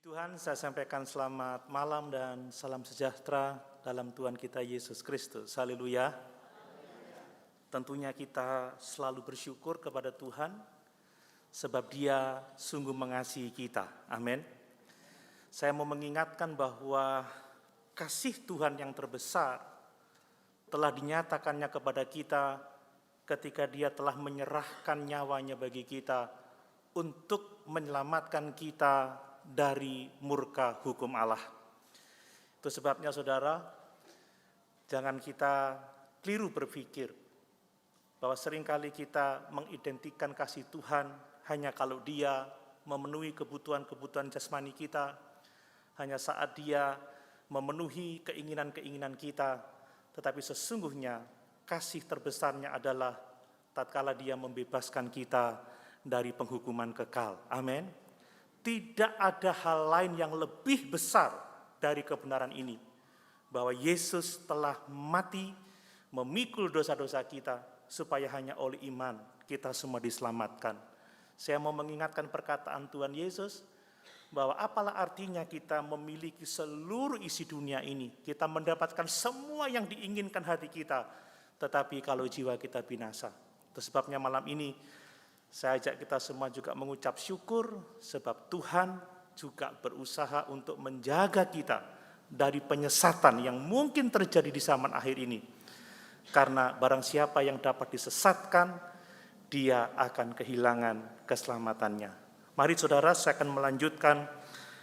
Tuhan, saya sampaikan selamat malam dan salam sejahtera dalam Tuhan kita Yesus Kristus. Haleluya. Tentunya kita selalu bersyukur kepada Tuhan sebab Dia sungguh mengasihi kita. Amin. Saya mau mengingatkan bahwa kasih Tuhan yang terbesar telah dinyatakannya kepada kita ketika Dia telah menyerahkan nyawanya bagi kita untuk menyelamatkan kita dari murka hukum Allah. Itu sebabnya saudara, jangan kita keliru berpikir bahwa seringkali kita mengidentikan kasih Tuhan hanya kalau Dia memenuhi kebutuhan-kebutuhan jasmani kita, hanya saat Dia memenuhi keinginan-keinginan kita, tetapi sesungguhnya kasih terbesarnya adalah tatkala Dia membebaskan kita dari penghukuman kekal. Amin. Tidak ada hal lain yang lebih besar dari kebenaran ini, bahwa Yesus telah mati memikul dosa-dosa kita supaya hanya oleh iman kita semua diselamatkan. Saya mau mengingatkan perkataan Tuhan Yesus bahwa apalah artinya kita memiliki seluruh isi dunia ini, kita mendapatkan semua yang diinginkan hati kita, tetapi kalau jiwa kita binasa. Itu sebabnya malam ini saya ajak kita semua juga mengucap syukur sebab Tuhan juga berusaha untuk menjaga kita dari penyesatan yang mungkin terjadi di zaman akhir ini. Karena barang siapa yang dapat disesatkan, dia akan kehilangan keselamatannya. Mari saudara, saya akan melanjutkan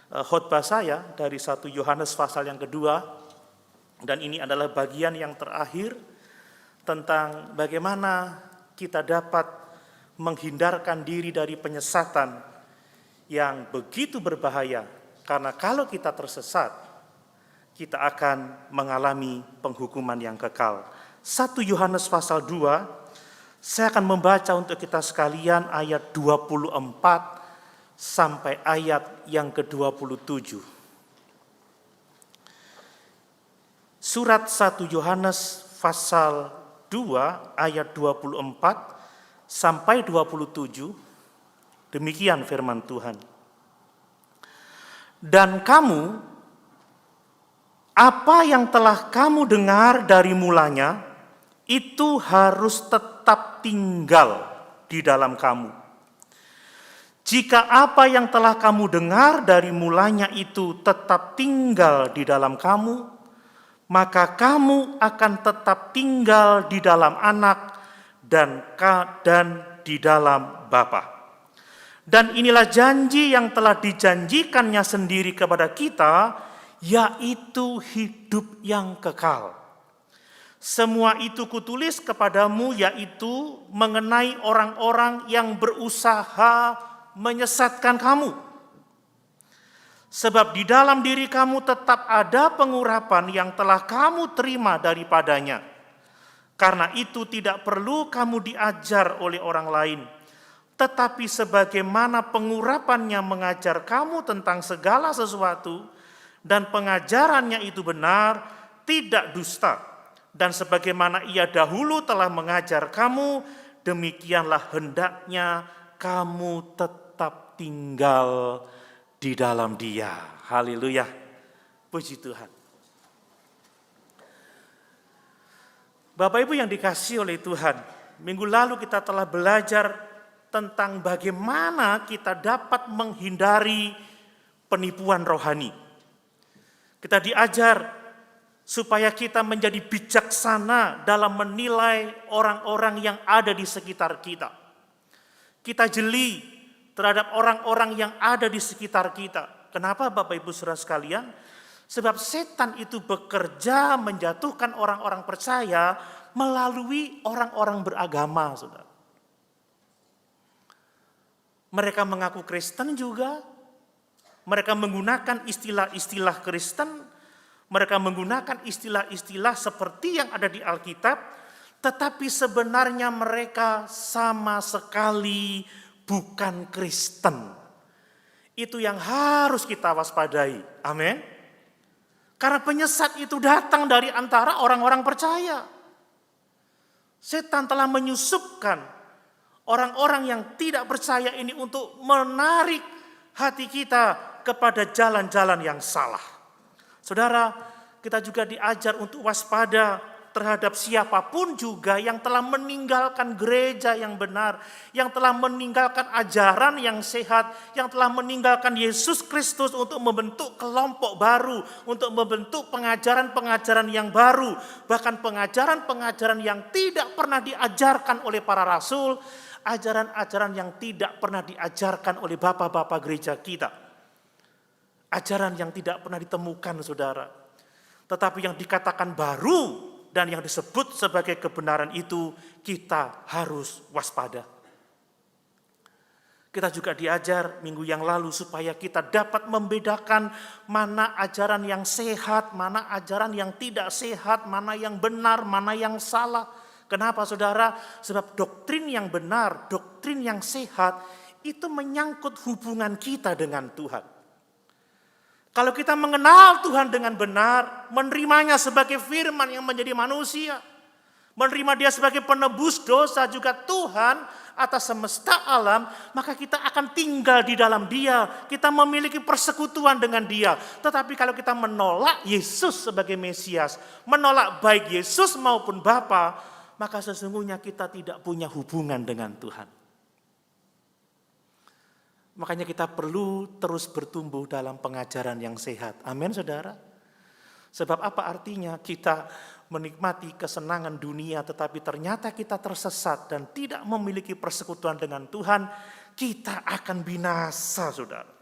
khotbah saya dari 1 Yohanes pasal yang kedua. Dan ini adalah bagian yang terakhir tentang bagaimana kita dapat menghindarkan diri dari penyesatan yang begitu berbahaya, karena kalau kita tersesat, kita akan mengalami penghukuman yang kekal. 1 Yohanes pasal 2, saya akan membaca untuk kita sekalian ayat 24 sampai ayat yang ke-27. Surat 1 Yohanes pasal 2 ayat 24 sampai 27, demikian firman Tuhan. Dan kamu, apa yang telah kamu dengar dari mulanya, itu harus tetap tinggal di dalam kamu. Jika apa yang telah kamu dengar dari mulanya itu tetap tinggal di dalam kamu, maka kamu akan tetap tinggal di dalam Anak dan di dalam Bapa. Dan inilah janji yang telah dijanjikannya sendiri kepada kita, yaitu hidup yang kekal. Semua itu kutulis kepadamu, yaitu mengenai orang-orang yang berusaha menyesatkan kamu. Sebab di dalam diri kamu tetap ada pengurapan yang telah kamu terima daripadanya. Karena itu tidak perlu kamu diajar oleh orang lain, tetapi sebagaimana pengurapannya mengajar kamu tentang segala sesuatu, dan pengajarannya itu benar, tidak dusta, dan sebagaimana ia dahulu telah mengajar kamu, demikianlah hendaknya kamu tetap tinggal di dalam Dia. Haleluya, puji Tuhan. Bapak Ibu yang dikasihi oleh Tuhan, minggu lalu kita telah belajar tentang bagaimana kita dapat menghindari penipuan rohani. Kita diajar supaya kita menjadi bijaksana dalam menilai orang-orang yang ada di sekitar kita. Kita jeli terhadap orang-orang yang ada di sekitar kita. Kenapa Bapak Ibu saudara sekalian? Sebab setan itu bekerja menjatuhkan orang-orang percaya melalui orang-orang beragama, saudara. Mereka mengaku Kristen juga, mereka menggunakan istilah-istilah Kristen, mereka menggunakan istilah-istilah seperti yang ada di Alkitab, tetapi sebenarnya mereka sama sekali bukan Kristen. Itu yang harus kita waspadai, amin. Karena penyesat itu datang dari antara orang-orang percaya. Setan telah menyusupkan orang-orang yang tidak percaya ini untuk menarik hati kita kepada jalan-jalan yang salah. Saudara, kita juga diajar untuk waspada terhadap siapapun juga yang telah meninggalkan gereja yang benar, yang telah meninggalkan ajaran yang sehat, yang telah meninggalkan Yesus Kristus untuk membentuk kelompok baru, untuk membentuk pengajaran-pengajaran yang baru, bahkan pengajaran-pengajaran yang tidak pernah diajarkan oleh para rasul, ajaran-ajaran yang tidak pernah diajarkan oleh bapak-bapak gereja kita. Ajaran yang tidak pernah ditemukan, saudara. Tetapi yang dikatakan baru dan yang disebut sebagai kebenaran itu, kita harus waspada. Kita juga diajar minggu yang lalu supaya kita dapat membedakan mana ajaran yang sehat, mana ajaran yang tidak sehat, mana yang benar, mana yang salah. Kenapa, saudara? Sebab doktrin yang benar, doktrin yang sehat, itu menyangkut hubungan kita dengan Tuhan. Kalau kita mengenal Tuhan dengan benar, menerimanya sebagai firman yang menjadi manusia, menerima dia sebagai penebus dosa juga Tuhan atas semesta alam, maka kita akan tinggal di dalam dia, kita memiliki persekutuan dengan dia. Tetapi kalau kita menolak Yesus sebagai Mesias, menolak baik Yesus maupun Bapa, maka sesungguhnya kita tidak punya hubungan dengan Tuhan. Makanya kita perlu terus bertumbuh dalam pengajaran yang sehat. Amin, saudara. Sebab apa artinya kita menikmati kesenangan dunia tetapi ternyata kita tersesat dan tidak memiliki persekutuan dengan Tuhan, kita akan binasa, saudara.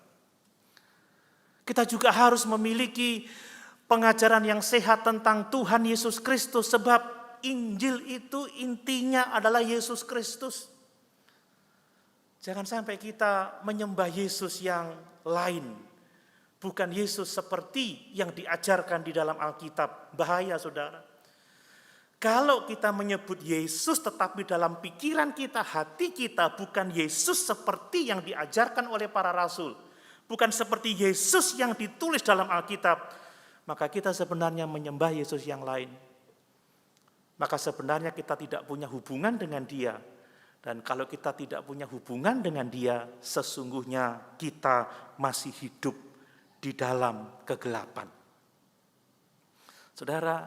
Kita juga harus memiliki pengajaran yang sehat tentang Tuhan Yesus Kristus, sebab Injil itu intinya adalah Yesus Kristus. Jangan sampai kita menyembah Yesus yang lain, bukan Yesus seperti yang diajarkan di dalam Alkitab. Bahaya, saudara. Kalau kita menyebut Yesus tetapi dalam pikiran kita, hati kita bukan Yesus seperti yang diajarkan oleh para rasul, bukan seperti Yesus yang ditulis dalam Alkitab, maka kita sebenarnya menyembah Yesus yang lain. Maka sebenarnya kita tidak punya hubungan dengan dia. Dan kalau kita tidak punya hubungan dengan dia, sesungguhnya kita masih hidup di dalam kegelapan. Saudara,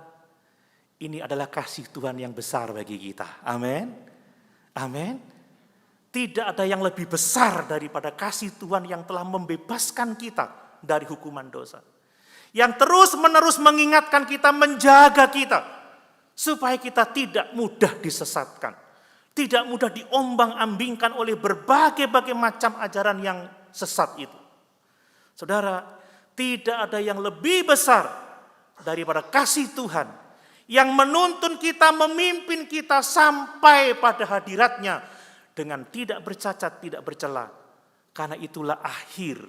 ini adalah kasih Tuhan yang besar bagi kita. Amin. Amin. Tidak ada yang lebih besar daripada kasih Tuhan yang telah membebaskan kita dari hukuman dosa. Yang terus-menerus mengingatkan kita, menjaga kita, supaya kita tidak mudah disesatkan. Tidak mudah diombang-ambingkan oleh berbagai macam ajaran yang sesat itu. Saudara, tidak ada yang lebih besar daripada kasih Tuhan yang menuntun kita, memimpin kita sampai pada hadiratnya dengan tidak bercacat, tidak bercela. Karena itulah akhir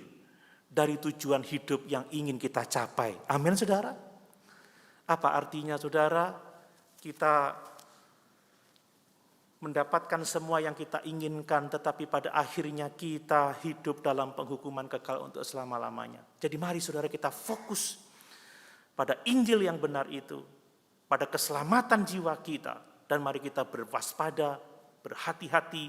dari tujuan hidup yang ingin kita capai. Amin, saudara. Apa artinya, saudara? Kita mendapatkan semua yang kita inginkan, tetapi pada akhirnya kita hidup dalam penghukuman kekal untuk selama-lamanya. Jadi mari, saudara, kita fokus pada Injil yang benar itu, pada keselamatan jiwa kita, dan mari kita berwaspada, berhati-hati,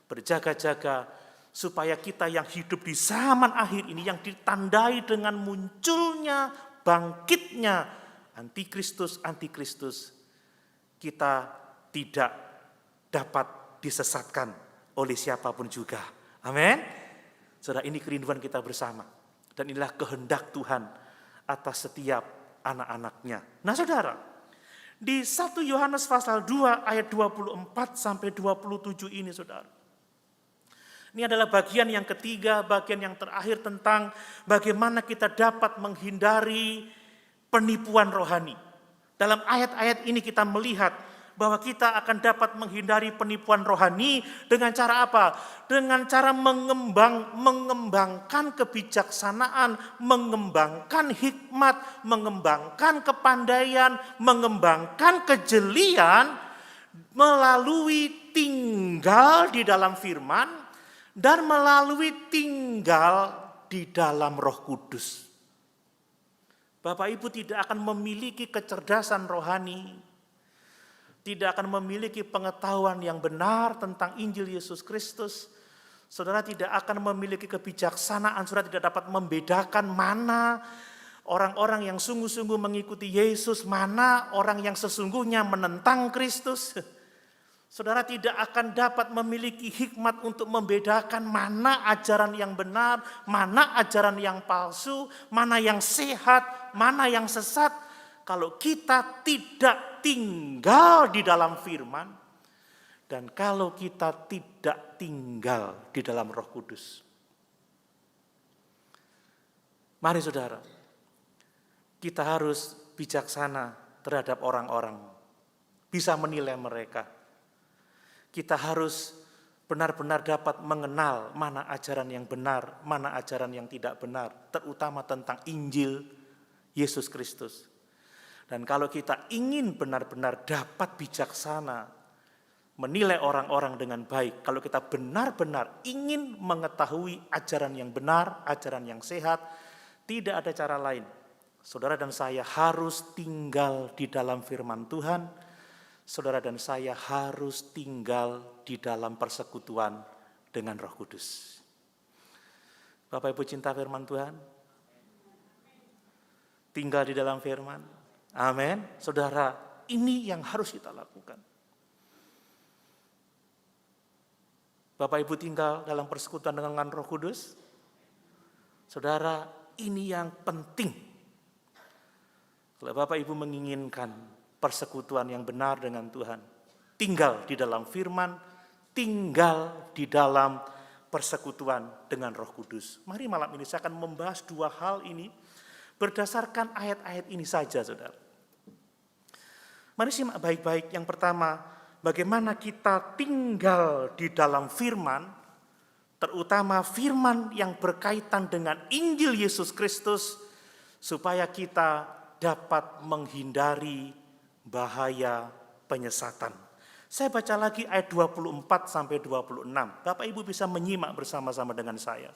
berjaga-jaga, supaya kita yang hidup di zaman akhir ini, yang ditandai dengan munculnya, bangkitnya antikristus, kita tidak dapat disesatkan oleh siapapun juga. Amin. Saudara, ini kerinduan kita bersama. Dan inilah kehendak Tuhan atas setiap anak-anaknya. Nah, saudara, di 1 Yohanes pasal 2 ayat 24 sampai 27 ini, saudara. Ini adalah bagian yang ketiga, bagian yang terakhir tentang bagaimana kita dapat menghindari penipuan rohani. Dalam ayat-ayat ini kita melihat bahwa kita akan dapat menghindari penipuan rohani dengan cara apa? Dengan cara mengembangkan kebijaksanaan, mengembangkan hikmat, mengembangkan kepandaian, mengembangkan kejelian melalui tinggal di dalam firman dan melalui tinggal di dalam Roh Kudus. Bapak Ibu tidak akan memiliki kecerdasan rohani, tidak akan memiliki pengetahuan yang benar tentang Injil Yesus Kristus, Saudara tidak akan memiliki kebijaksanaan, saudara tidak dapat membedakan mana orang-orang yang sungguh-sungguh mengikuti Yesus, mana orang yang sesungguhnya menentang Kristus. Saudara tidak akan dapat memiliki hikmat untuk membedakan mana ajaran yang benar, mana ajaran yang palsu, mana yang sehat, mana yang sesat. Kalau kita tidak tinggal di dalam firman, dan kalau kita tidak tinggal di dalam Roh Kudus. Mari saudara, kita harus bijaksana terhadap orang-orang, bisa menilai mereka. Kita harus benar-benar dapat mengenal mana ajaran yang benar, mana ajaran yang tidak benar, terutama tentang Injil Yesus Kristus. Dan kalau kita ingin benar-benar dapat bijaksana, menilai orang-orang dengan baik, kalau kita benar-benar ingin mengetahui ajaran yang benar, ajaran yang sehat, tidak ada cara lain. Saudara dan saya harus tinggal di dalam firman Tuhan. Saudara dan saya harus tinggal di dalam persekutuan dengan Roh Kudus. Bapak Ibu cinta firman Tuhan? Tinggal di dalam firman. Amin. Saudara, ini yang harus kita lakukan. Bapak Ibu tinggal dalam persekutuan dengan Roh Kudus. Saudara, ini yang penting. Kalau Bapak Ibu menginginkan persekutuan yang benar dengan Tuhan, tinggal di dalam firman, tinggal di dalam persekutuan dengan Roh Kudus. Mari malam ini saya akan membahas dua hal ini berdasarkan ayat-ayat ini saja, saudara. Mari simak baik-baik. Yang pertama, bagaimana kita tinggal di dalam firman, terutama firman yang berkaitan dengan Injil Yesus Kristus, supaya kita dapat menghindari bahaya penyesatan. Saya baca lagi ayat 24 sampai 26. Bapak Ibu bisa menyimak bersama-sama dengan saya.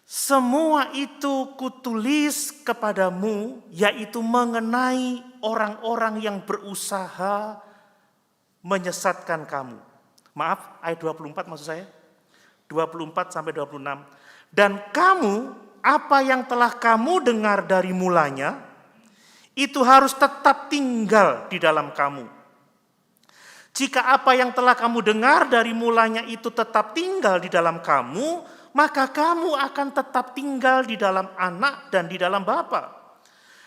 Semua itu kutulis kepadamu, yaitu mengenai orang-orang yang berusaha menyesatkan kamu. Maaf, ayat 24 maksud saya. 24 sampai 26. Dan kamu, apa yang telah kamu dengar dari mulanya, itu harus tetap tinggal di dalam kamu. Jika apa yang telah kamu dengar dari mulanya itu tetap tinggal di dalam kamu, maka kamu akan tetap tinggal di dalam Anak dan di dalam Bapa.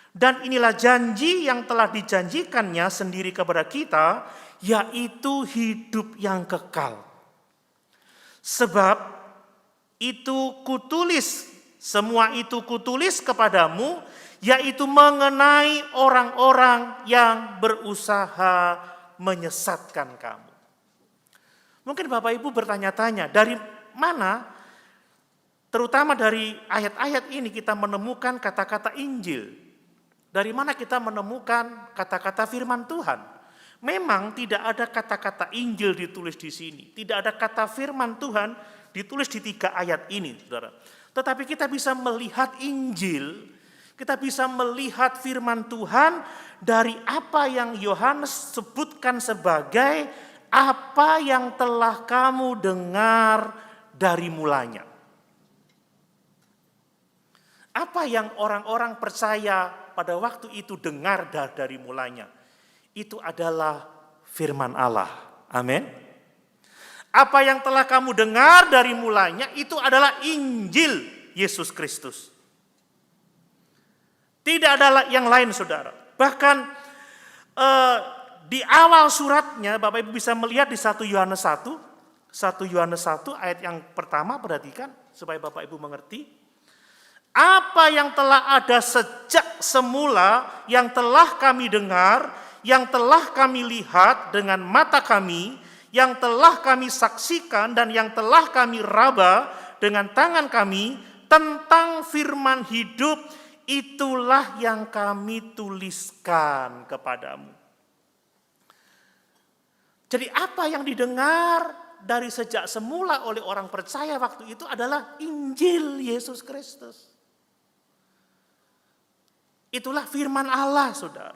Dan inilah janji yang telah dijanjikannya sendiri kepada kita, yaitu hidup yang kekal. Sebab itu kutulis, semua itu kutulis kepadamu, yaitu mengenai orang-orang yang berusaha menyesatkan kamu. Mungkin Bapak Ibu bertanya-tanya, dari mana, terutama dari ayat-ayat ini kita menemukan kata-kata Injil. Dari mana kita menemukan kata-kata firman Tuhan? Memang tidak ada kata-kata Injil ditulis di sini. Tidak ada kata firman Tuhan ditulis di 3 ayat ini, saudara. Tetapi kita bisa melihat Injil, kita bisa melihat firman Tuhan dari apa yang Yohanes sebutkan sebagai apa yang telah kamu dengar dari mulanya. Apa yang orang-orang percaya pada waktu itu dengar dari mulanya? Itu adalah firman Allah. Amin. Apa yang telah kamu dengar dari mulanya itu adalah Injil Yesus Kristus. Tidak ada yang lain, saudara. Bahkan di awal suratnya, Bapak Ibu bisa melihat di 1 Yohanes 1. 1 Yohanes 1 ayat yang pertama, perhatikan supaya Bapak Ibu mengerti. Apa yang telah ada sejak semula, yang telah kami dengar, yang telah kami lihat dengan mata kami, yang telah kami saksikan dan yang telah kami raba dengan tangan kami tentang firman hidup, itulah yang kami tuliskan kepadamu. Jadi apa yang didengar dari sejak semula oleh orang percaya waktu itu adalah Injil Yesus Kristus. Itulah firman Allah, saudara.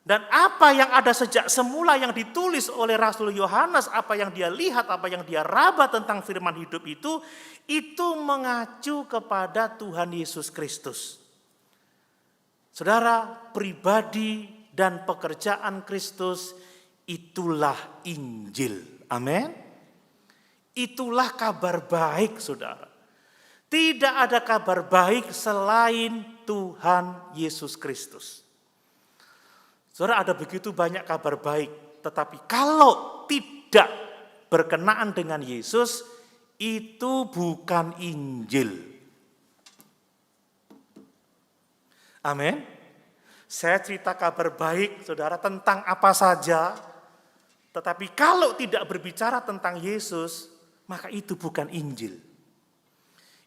Dan apa yang ada sejak semula yang ditulis oleh Rasul Yohanes, apa yang dia lihat, apa yang dia raba tentang firman hidup itu mengacu kepada Tuhan Yesus Kristus. Saudara, pribadi dan pekerjaan Kristus itulah Injil. Amin. Itulah kabar baik, saudara. Tidak ada kabar baik selain Tuhan Yesus Kristus. Saudara, ada begitu banyak kabar baik, tetapi kalau tidak berkenaan dengan Yesus, itu bukan Injil. Amin. Saya cerita kabar baik, saudara, tentang apa saja, tetapi kalau tidak berbicara tentang Yesus, maka itu bukan Injil.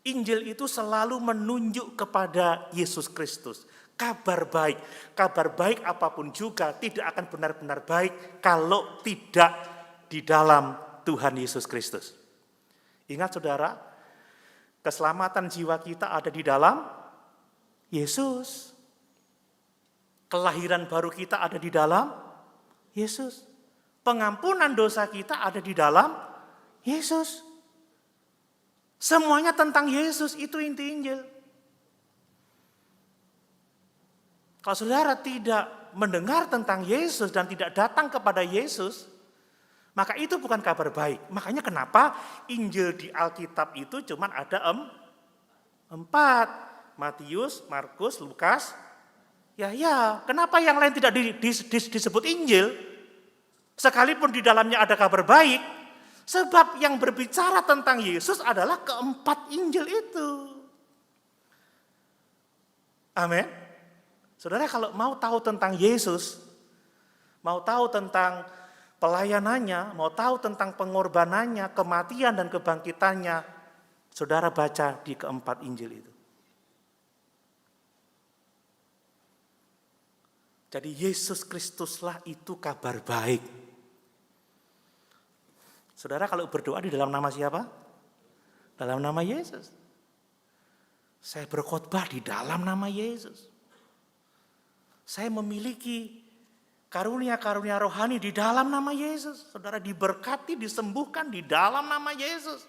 Injil itu selalu menunjuk kepada Yesus Kristus. Kabar baik apapun juga tidak akan benar-benar baik kalau tidak di dalam Tuhan Yesus Kristus. Ingat saudara, keselamatan jiwa kita ada di dalam Yesus. Kelahiran baru kita ada di dalam Yesus. Pengampunan dosa kita ada di dalam Yesus. Semuanya tentang Yesus, itu inti Injil. Kalau saudara tidak mendengar tentang Yesus dan tidak datang kepada Yesus, maka itu bukan kabar baik. Makanya kenapa Injil di Alkitab itu cuma ada 4. Matius, Markus, Lukas, Yahya. Kenapa yang lain tidak disebut Injil? Sekalipun di dalamnya ada kabar baik, sebab yang berbicara tentang Yesus adalah keempat Injil itu. Amin. Saudara, kalau mau tahu tentang Yesus, mau tahu tentang pelayanannya, mau tahu tentang pengorbanannya, kematian dan kebangkitannya, saudara baca di keempat Injil itu. Jadi Yesus Kristuslah itu kabar baik. Saudara, kalau berdoa di dalam nama siapa? Dalam nama Yesus. Saya berkhotbah di dalam nama Yesus. Saya memiliki karunia-karunia rohani di dalam nama Yesus. Saudara, diberkati, disembuhkan di dalam nama Yesus.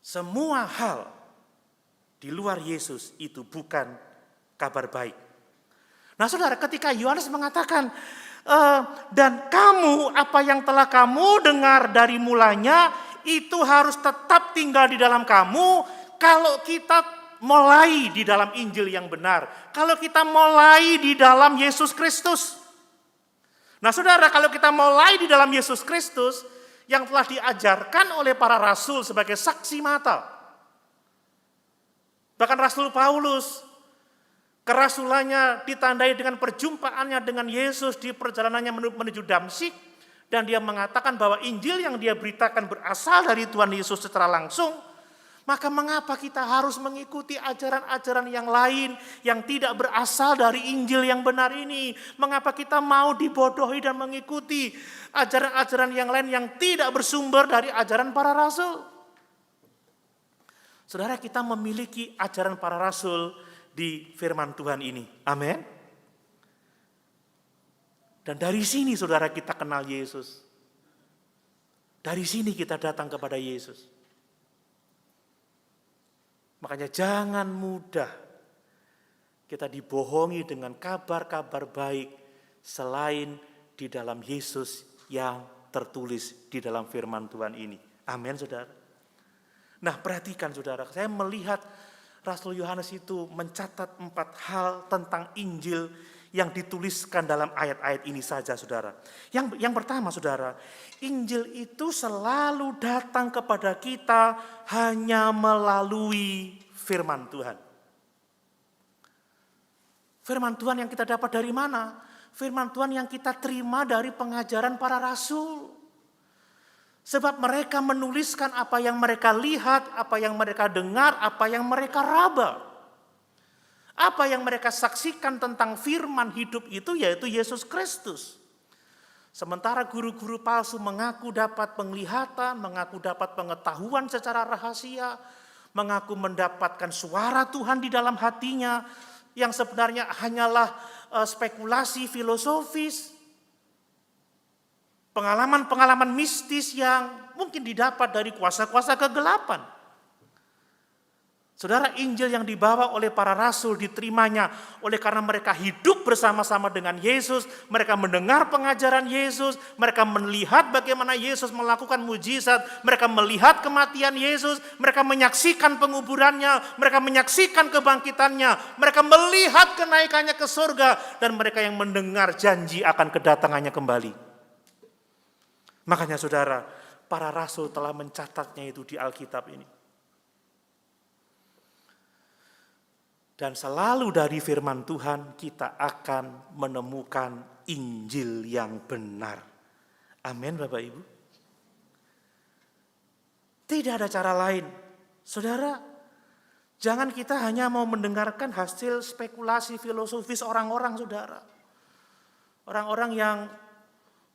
Semua hal di luar Yesus itu bukan kabar baik. Nah saudara, ketika Yohanes mengatakan, dan kamu, apa yang telah kamu dengar dari mulanya, itu harus tetap tinggal di dalam kamu. Kalau kita mulai di dalam Injil yang benar, kalau kita mulai di dalam Yesus Kristus. Nah saudara, kalau kita mulai di dalam Yesus Kristus, yang telah diajarkan oleh para rasul sebagai saksi mata. Bahkan Rasul Paulus, kerasulannya ditandai dengan perjumpaannya dengan Yesus di perjalanannya menuju Damsyik. Dan dia mengatakan bahwa Injil yang dia beritakan berasal dari Tuhan Yesus secara langsung. Maka mengapa kita harus mengikuti ajaran-ajaran yang lain yang tidak berasal dari Injil yang benar ini? Mengapa kita mau dibodohi dan mengikuti ajaran-ajaran yang lain yang tidak bersumber dari ajaran para rasul? Saudara, kita memiliki ajaran para rasul di firman Tuhan ini. Amin. Dan dari sini saudara kita kenal Yesus. Dari sini kita datang kepada Yesus. Makanya jangan mudah kita dibohongi dengan kabar-kabar baik selain di dalam Yesus yang tertulis di dalam firman Tuhan ini. Amin, saudara. Nah, perhatikan saudara, saya melihat Rasul Yohanes itu mencatat 4 hal tentang Injil yang dituliskan dalam ayat-ayat ini saja, saudara. Yang pertama, saudara, Injil itu selalu datang kepada kita hanya melalui firman Tuhan. Firman Tuhan yang kita dapat dari mana? Firman Tuhan yang kita terima dari pengajaran para rasul. Sebab mereka menuliskan apa yang mereka lihat, apa yang mereka dengar, apa yang mereka raba. Apa yang mereka saksikan tentang firman hidup itu yaitu Yesus Kristus. Sementara guru-guru palsu mengaku dapat penglihatan, mengaku dapat pengetahuan secara rahasia, mengaku mendapatkan suara Tuhan di dalam hatinya yang sebenarnya hanyalah spekulasi filosofis, pengalaman-pengalaman mistis yang mungkin didapat dari kuasa-kuasa kegelapan. Saudara, Injil yang dibawa oleh para rasul diterimanya oleh karena mereka hidup bersama-sama dengan Yesus, mereka mendengar pengajaran Yesus, mereka melihat bagaimana Yesus melakukan mujizat, mereka melihat kematian Yesus, mereka menyaksikan penguburannya, mereka menyaksikan kebangkitannya, mereka melihat kenaikannya ke surga, dan mereka yang mendengar janji akan kedatangannya kembali. Makanya saudara, para rasul telah mencatatnya itu di Alkitab ini. Dan selalu dari firman Tuhan kita akan menemukan Injil yang benar. Amin Bapak Ibu. Tidak ada cara lain. Saudara, jangan kita hanya mau mendengarkan hasil spekulasi filosofis orang-orang saudara. Orang-orang yang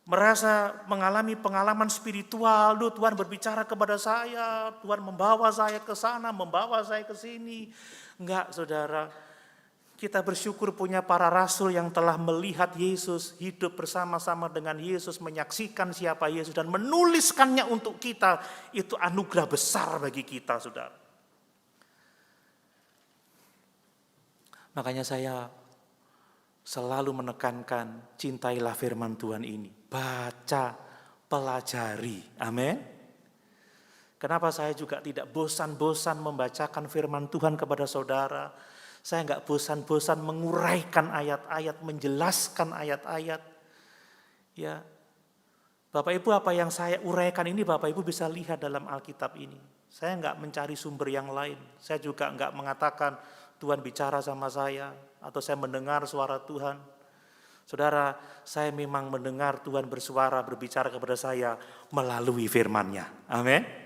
merasa mengalami pengalaman spiritual, Tuhan berbicara kepada saya, Tuhan membawa saya ke sana, membawa saya ke sini. Enggak saudara, kita bersyukur punya para rasul yang telah melihat Yesus, hidup bersama-sama dengan Yesus, menyaksikan siapa Yesus dan menuliskannya untuk kita. Itu anugerah besar bagi kita saudara. Makanya saya selalu menekankan, cintailah firman Tuhan ini. Baca, pelajari. Amin. Kenapa saya juga tidak bosan-bosan membacakan firman Tuhan kepada saudara. Saya enggak bosan-bosan menguraikan ayat-ayat, menjelaskan ayat-ayat. Ya, Bapak Ibu, apa yang saya uraikan ini Bapak Ibu bisa lihat dalam Alkitab ini. Saya enggak mencari sumber yang lain. Saya juga enggak mengatakan Tuhan bicara sama saya atau saya mendengar suara Tuhan. Saudara, saya memang mendengar Tuhan bersuara, berbicara kepada saya melalui firman-Nya. Amin.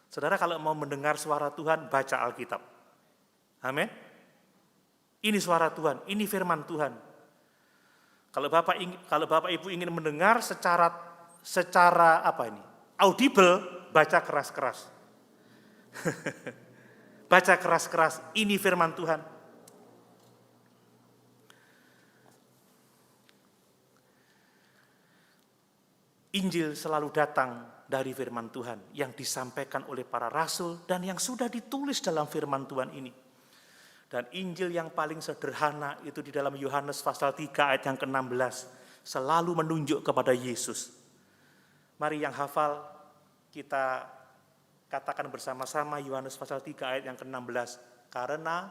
Saudara, kalau mau mendengar suara Tuhan, baca Alkitab. Amin. Ini suara Tuhan, ini firman Tuhan. Kalau Bapak Ibu ingin mendengar secara audible, baca keras-keras. Baca keras-keras, ini firman Tuhan. Injil selalu datang dari firman Tuhan yang disampaikan oleh para rasul dan yang sudah ditulis dalam firman Tuhan ini. Dan Injil yang paling sederhana itu di dalam Yohanes pasal 3 ayat yang ke-16 selalu menunjuk kepada Yesus. Mari yang hafal kita katakan bersama-sama Yohanes pasal 3 ayat yang ke-16. Karena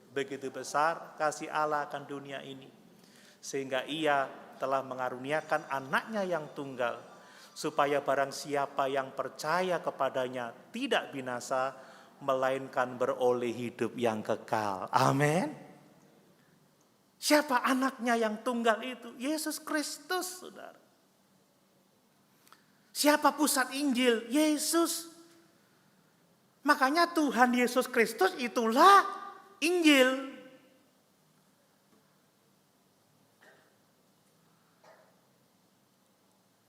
begitu besar kasih Allah akan dunia ini, sehingga Ia telah mengaruniakan anaknya yang tunggal, supaya barang siapa yang percaya kepadanya tidak binasa, melainkan beroleh hidup yang kekal. Amin. Siapa anaknya yang tunggal itu? Yesus Kristus, saudara. Siapa pusat Injil? Yesus. Makanya Tuhan Yesus Kristus itulah Injil.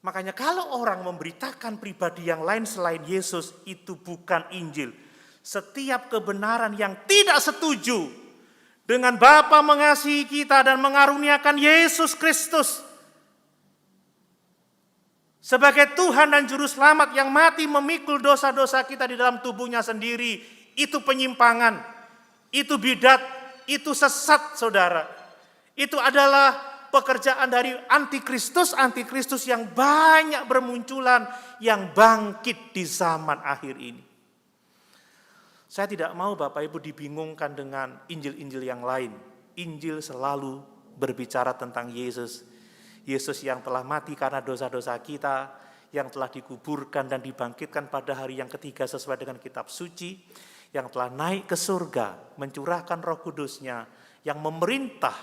Makanya kalau orang memberitakan pribadi yang lain selain Yesus, itu bukan Injil. Setiap kebenaran yang tidak setuju dengan Bapa mengasihi kita dan mengaruniakan Yesus Kristus sebagai Tuhan dan Juru Selamat yang mati memikul dosa-dosa kita di dalam tubuhnya sendiri, itu penyimpangan, itu bidat, itu sesat saudara. Itu adalah pekerjaan dari antikristus yang banyak bermunculan, yang bangkit di zaman akhir ini. Saya tidak mau Bapak Ibu dibingungkan dengan Injil-Injil yang lain. Injil selalu berbicara tentang Yesus. Yesus yang telah mati karena dosa-dosa kita, yang telah dikuburkan dan dibangkitkan pada hari yang ketiga sesuai dengan kitab suci, yang telah naik ke surga, mencurahkan Roh Kudus-Nya, yang memerintah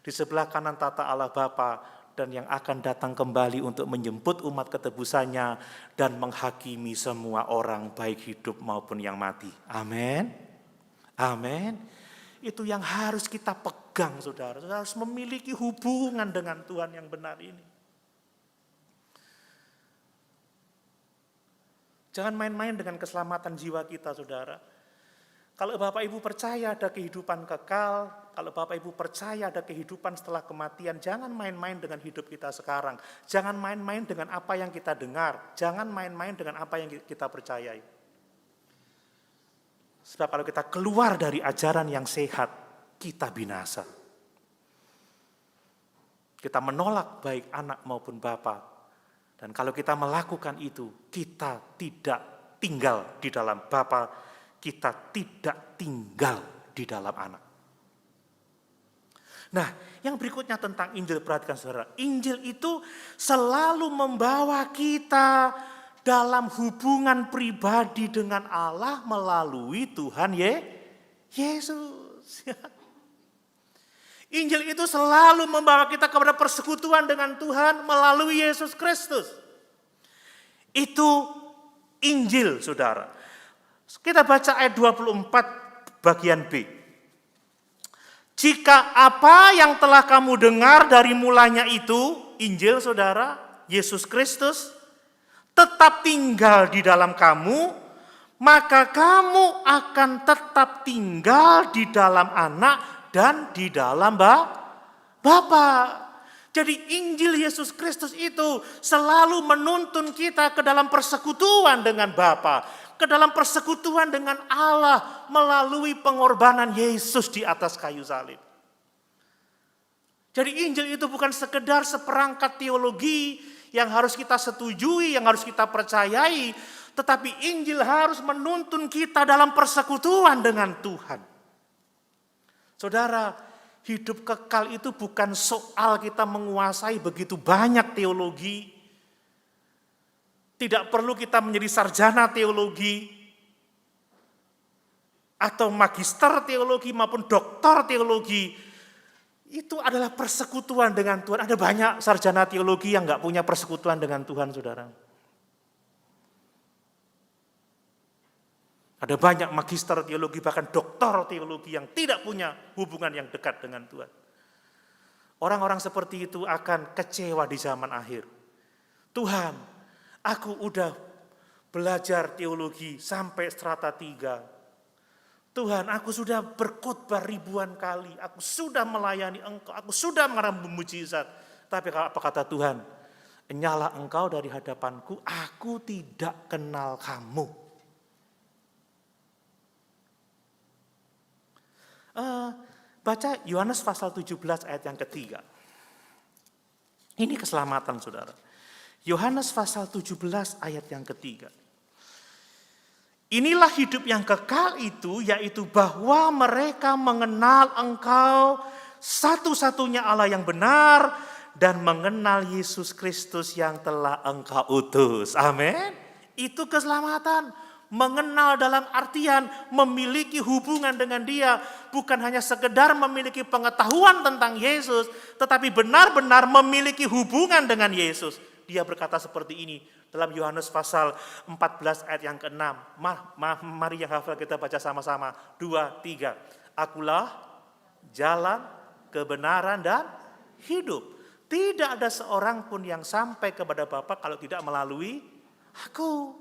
di sebelah kanan tata Allah Bapa, dan yang akan datang kembali untuk menjemput umat ketebusannya dan menghakimi semua orang baik hidup maupun yang mati. Amin. Amin. Itu yang harus kita pegang saudara. Saudara harus memiliki hubungan dengan Tuhan yang benar ini. Jangan main-main dengan keselamatan jiwa kita, saudara. Kalau Bapak Ibu percaya ada kehidupan kekal, kalau Bapak Ibu percaya ada kehidupan setelah kematian, jangan main-main dengan hidup kita sekarang. Jangan main-main dengan apa yang kita dengar. Jangan main-main dengan apa yang kita percayai. Sebab kalau kita keluar dari ajaran yang sehat, kita binasa. Kita menolak baik anak maupun bapa. Dan kalau kita melakukan itu, kita tidak tinggal di dalam Bapa, kita tidak tinggal di dalam anak. Nah, yang berikutnya tentang Injil, perhatikan saudara. Injil itu selalu membawa kita dalam hubungan pribadi dengan Allah melalui Tuhan Yesus. Injil itu selalu membawa kita kepada persekutuan dengan Tuhan melalui Yesus Kristus. Itu Injil, saudara. Kita baca ayat 24 bagian B. Jika apa yang telah kamu dengar dari mulanya itu, Injil saudara, Yesus Kristus, tetap tinggal di dalam kamu, maka kamu akan tetap tinggal di dalam anak dan di dalam Bapa. Jadi Injil Yesus Kristus itu selalu menuntun kita ke dalam persekutuan dengan Bapa, ke dalam persekutuan dengan Allah melalui pengorbanan Yesus di atas kayu salib. Jadi Injil itu bukan sekedar seperangkat teologi yang harus kita setujui, yang harus kita percayai, tetapi Injil harus menuntun kita dalam persekutuan dengan Tuhan. Saudara, hidup kekal itu bukan soal kita menguasai begitu banyak teologi. Tidak perlu kita menjadi sarjana teologi atau magister teologi maupun doktor teologi. Itu adalah persekutuan dengan Tuhan. Ada banyak sarjana teologi yang nggak punya persekutuan dengan Tuhan, saudara. Ada banyak magister teologi, bahkan doktor teologi yang tidak punya hubungan yang dekat dengan Tuhan. Orang-orang seperti itu akan kecewa di zaman akhir. Tuhan, aku udah belajar teologi sampai strata 3. Tuhan, aku sudah berkhotbah ribuan kali. Aku sudah melayani Engkau. Aku sudah mengalami mujizat. Tapi apa kata Tuhan? Nyala Engkau dari hadapanku. Aku tidak kenal kamu. Baca Yohanes pasal 17 ayat yang ketiga. Ini keselamatan, saudara. Yohanes pasal 17 ayat yang ketiga. Inilah hidup yang kekal itu, yaitu bahwa mereka mengenal Engkau satu-satunya Allah yang benar dan mengenal Yesus Kristus yang telah Engkau utus. Amin. Itu keselamatan. Mengenal dalam artian memiliki hubungan dengan Dia, bukan hanya sekedar memiliki pengetahuan tentang Yesus, tetapi benar-benar memiliki hubungan dengan Yesus. Dia berkata seperti ini dalam Yohanes pasal 14 ayat yang ke-6. Mari yang hafal kita baca sama-sama. 2, 3. Akulah jalan, kebenaran, dan hidup. Tidak ada seorang pun yang sampai kepada Bapa kalau tidak melalui aku.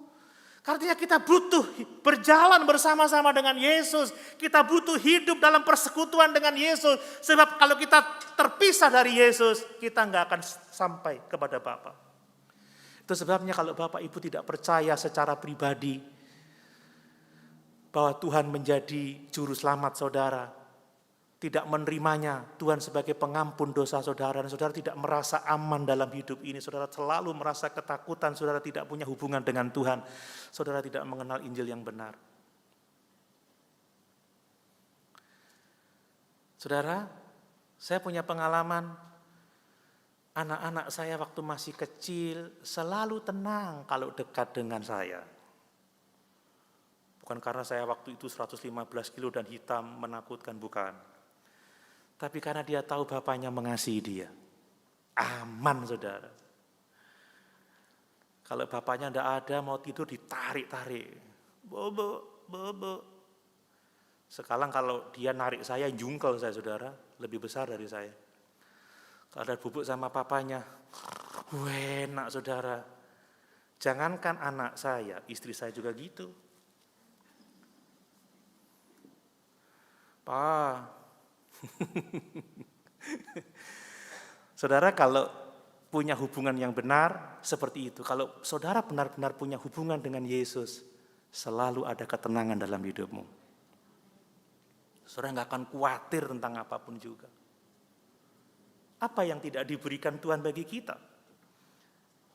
Artinya kita butuh berjalan bersama-sama dengan Yesus. Kita butuh hidup dalam persekutuan dengan Yesus. Sebab kalau kita terpisah dari Yesus, kita nggak akan sampai kepada Bapa. Itu sebabnya kalau Bapak Ibu tidak percaya secara pribadi bahwa Tuhan menjadi juru selamat saudara, tidak menerimanya Tuhan sebagai pengampun dosa saudara, dan saudara tidak merasa aman dalam hidup ini, saudara selalu merasa ketakutan, saudara tidak punya hubungan dengan Tuhan, saudara tidak mengenal Injil yang benar. Saudara, saya punya pengalaman, anak-anak saya waktu masih kecil selalu tenang kalau dekat dengan saya. Bukan karena saya waktu itu 115 kilo dan hitam menakutkan, bukan. Tapi karena dia tahu bapaknya mengasihi dia. Aman, saudara. Kalau bapaknya tidak ada, mau tidur ditarik-tarik. Bobo, bobo. Sekarang kalau dia narik saya, jungkel saya, saudara. Lebih besar dari saya. Kalau ada bubuk sama papanya, enak, saudara. Jangankan anak saya, istri saya juga gitu. Pak, saudara kalau punya hubungan yang benar seperti itu, kalau saudara benar-benar punya hubungan dengan Yesus, selalu ada ketenangan dalam hidupmu. Saudara nggak akan khawatir tentang apapun juga. Apa yang tidak diberikan Tuhan bagi kita?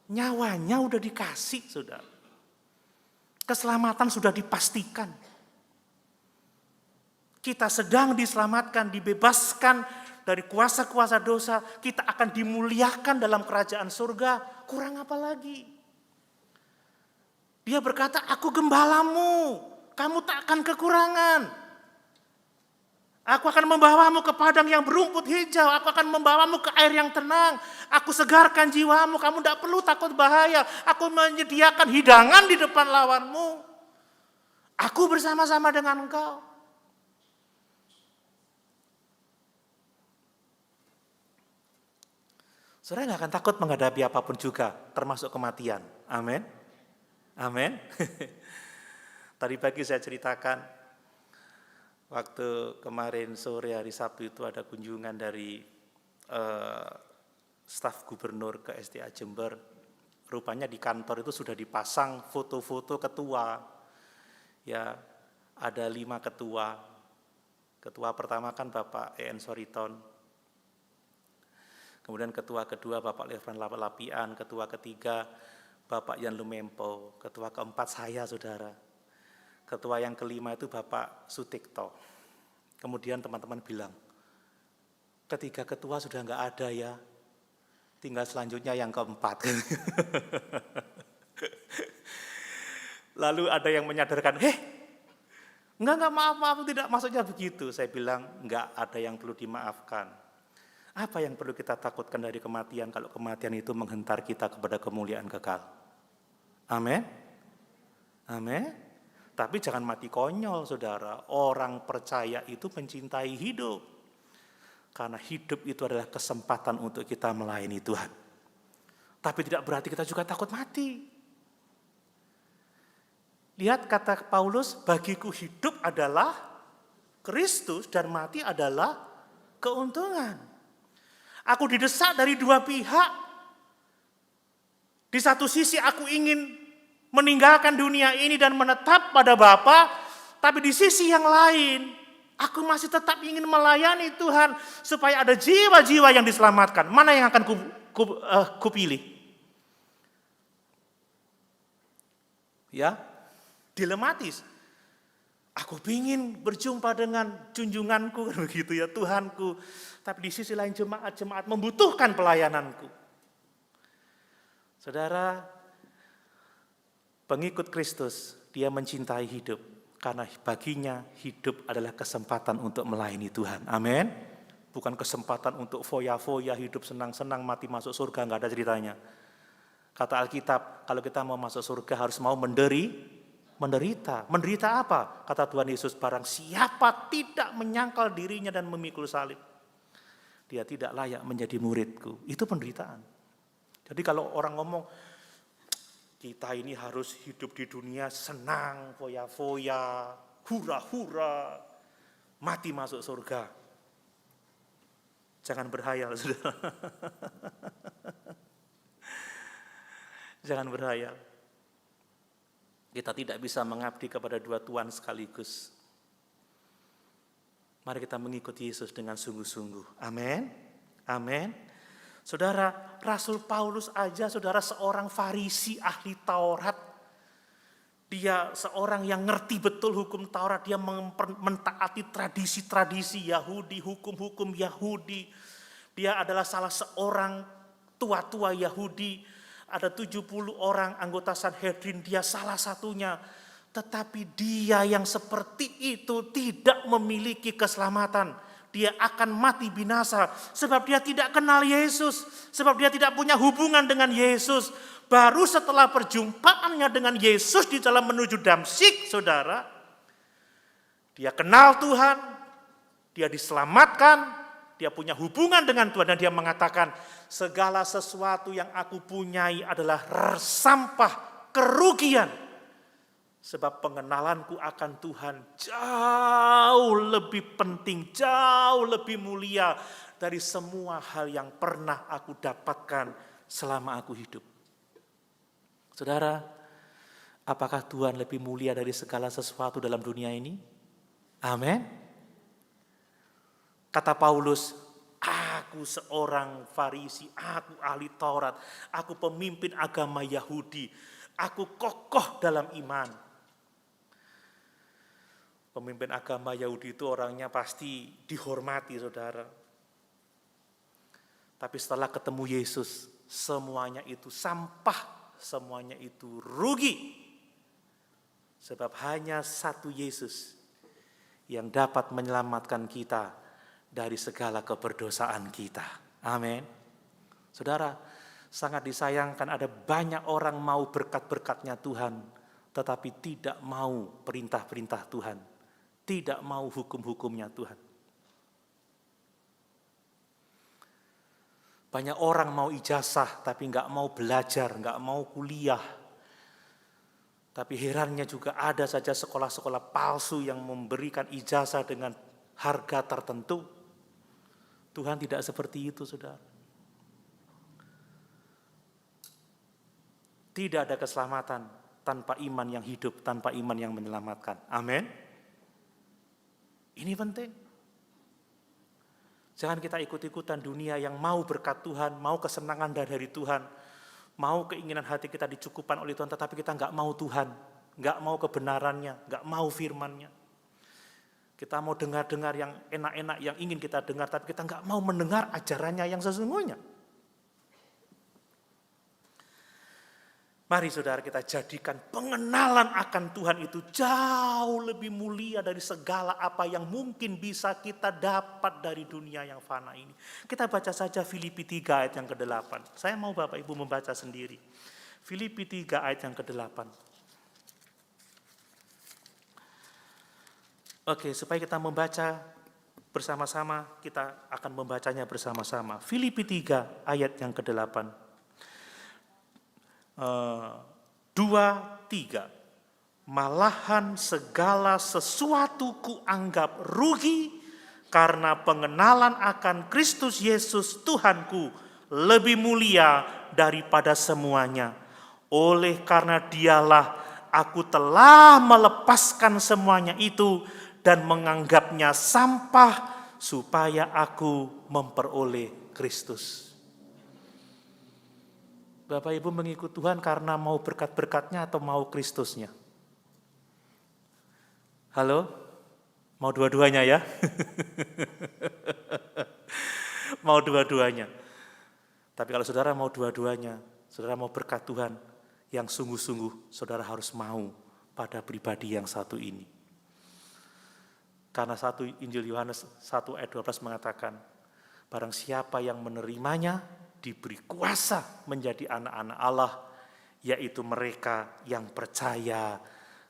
Nyawanya udah dikasih, saudara. Keselamatan sudah dipastikan. Kita sedang diselamatkan, dibebaskan dari kuasa-kuasa dosa. Kita akan dimuliakan dalam kerajaan surga. Kurang apa lagi? Dia berkata, aku gembalamu, kamu tak akan kekurangan. Aku akan membawamu ke padang yang berumput hijau. Aku akan membawamu ke air yang tenang. Aku segarkan jiwamu. Kamu tidak perlu takut bahaya. Aku menyediakan hidangan di depan lawanmu. Aku bersama-sama dengan engkau. Saudara nggak akan takut menghadapi apapun juga, termasuk kematian. Amin. Amin. Tadi pagi saya ceritakan. Waktu kemarin sore hari Sabtu itu ada kunjungan dari staf gubernur ke SDA Jember. Rupanya di kantor itu sudah dipasang foto-foto ketua. Ya, ada 5 ketua. Ketua pertama kan Bapak E.N. Soriton. Kemudian ketua kedua Bapak Levran Lapian. Ketua ketiga Bapak Yan Lumempo. Ketua keempat saya, saudara. Ketua yang kelima itu Bapak Sutikto. Kemudian teman-teman bilang, ketiga ketua sudah nggak ada ya, tinggal selanjutnya yang keempat. Lalu ada yang menyadarkan, enggak maaf, tidak maksudnya begitu. Saya bilang, enggak ada yang perlu dimaafkan. Apa yang perlu kita takutkan dari kematian kalau kematian itu menghentar kita kepada kemuliaan kekal? Amin. Amin. Tapi jangan mati konyol, saudara. Orang percaya itu mencintai hidup. Karena hidup itu adalah kesempatan untuk kita melayani Tuhan. Tapi tidak berarti kita juga takut mati. Lihat kata Paulus, bagiku hidup adalah Kristus dan mati adalah keuntungan. Aku didesak dari dua pihak. Di satu sisi aku ingin meninggalkan dunia ini dan menetap pada Bapa, tapi di sisi yang lain, aku masih tetap ingin melayani Tuhan supaya ada jiwa-jiwa yang diselamatkan. Mana yang akan kupilih? Ya, dilematis. Aku ingin berjumpa dengan junjunganku, begitu ya, Tuhanku. Tapi di sisi lain jemaat-jemaat membutuhkan pelayananku. Saudara, pengikut Kristus, dia mencintai hidup. Karena baginya hidup adalah kesempatan untuk melayani Tuhan. Amin. Bukan kesempatan untuk foya-foya, hidup senang-senang, mati masuk surga, nggak ada ceritanya. Kata Alkitab, kalau kita mau masuk surga harus mau menderita. Menderita apa? Kata Tuhan Yesus, barang siapa tidak menyangkal dirinya dan memikul salib, dia tidak layak menjadi muridku. Itu penderitaan. Jadi kalau orang ngomong, kita ini harus hidup di dunia senang, foya-foya, hura-hura, mati masuk surga. Jangan berhayal, saudara. Jangan berhayal. Kita tidak bisa mengabdi kepada dua Tuhan sekaligus. Mari kita mengikuti Yesus dengan sungguh-sungguh. Amin. Amin. Saudara, Rasul Paulus aja, saudara, seorang Farisi ahli Taurat. Dia seorang yang ngerti betul hukum Taurat. Dia mentaati tradisi-tradisi Yahudi, hukum-hukum Yahudi. Dia adalah salah seorang tua-tua Yahudi. Ada 70 orang anggota Sanhedrin, dia salah satunya. Tetapi dia yang seperti itu tidak memiliki keselamatan. Dia akan mati binasa sebab dia tidak kenal Yesus, sebab dia tidak punya hubungan dengan Yesus. Baru setelah perjumpaannya dengan Yesus di jalan menuju Damsyik, saudara, dia kenal Tuhan, dia diselamatkan, dia punya hubungan dengan Tuhan, dan dia mengatakan, segala sesuatu yang aku punyai adalah sampah kerugian. Sebab pengenalanku akan Tuhan jauh lebih penting, jauh lebih mulia dari semua hal yang pernah aku dapatkan selama aku hidup. Saudara, apakah Tuhan lebih mulia dari segala sesuatu dalam dunia ini? Amin. Kata Paulus, aku seorang Farisi, aku ahli Taurat, aku pemimpin agama Yahudi, aku kokoh dalam iman. Pemimpin agama Yahudi itu orangnya pasti dihormati, saudara. Tapi setelah ketemu Yesus, semuanya itu sampah, semuanya itu rugi. Sebab hanya satu Yesus yang dapat menyelamatkan kita dari segala keberdosaan kita. Amin. Saudara, sangat disayangkan ada banyak orang mau berkat-berkatnya Tuhan, tetapi tidak mau perintah-perintah Tuhan. Tidak mau hukum-hukumnya Tuhan. Banyak orang mau ijazah tapi nggak mau belajar, nggak mau kuliah. Tapi herannya juga ada saja sekolah-sekolah palsu yang memberikan ijazah dengan harga tertentu. Tuhan tidak seperti itu, saudara. Tidak ada keselamatan tanpa iman yang hidup, tanpa iman yang menyelamatkan. Amin. Ini penting. Jangan kita ikut-ikutan dunia yang mau berkat Tuhan, mau kesenangan dari Tuhan, mau keinginan hati kita dicukupkan oleh Tuhan, tetapi kita nggak mau Tuhan, nggak mau kebenarannya, nggak mau firman-Nya. Kita mau dengar-dengar yang enak-enak, yang ingin kita dengar, tapi kita nggak mau mendengar ajarannya yang sesungguhnya. Mari saudara kita jadikan pengenalan akan Tuhan itu jauh lebih mulia dari segala apa yang mungkin bisa kita dapat dari dunia yang fana ini. Kita baca saja Filipi 3 ayat yang ke-8. Saya mau Bapak Ibu membaca sendiri. Filipi 3 ayat yang ke-8. Oke, supaya kita membaca bersama-sama, kita akan membacanya bersama-sama. Filipi 3 ayat yang ke-8. 2, 3. Malahan segala sesuatu kuanggap rugi karena pengenalan akan Kristus Yesus Tuhanku lebih mulia daripada semuanya. Oleh karena Dialah aku telah melepaskan semuanya itu dan menganggapnya sampah supaya aku memperoleh Kristus. Bapak Ibu mengikut Tuhan karena mau berkat-berkatnya atau mau Kristusnya? Halo? Mau dua-duanya ya? Mau dua-duanya. Tapi kalau saudara mau dua-duanya, saudara mau berkat Tuhan yang sungguh-sungguh, saudara harus mau pada pribadi yang satu ini. Karena satu Injil Yohanes 1 ayat 12 mengatakan, barang siapa yang menerimanya, diberi kuasa menjadi anak-anak Allah, yaitu mereka yang percaya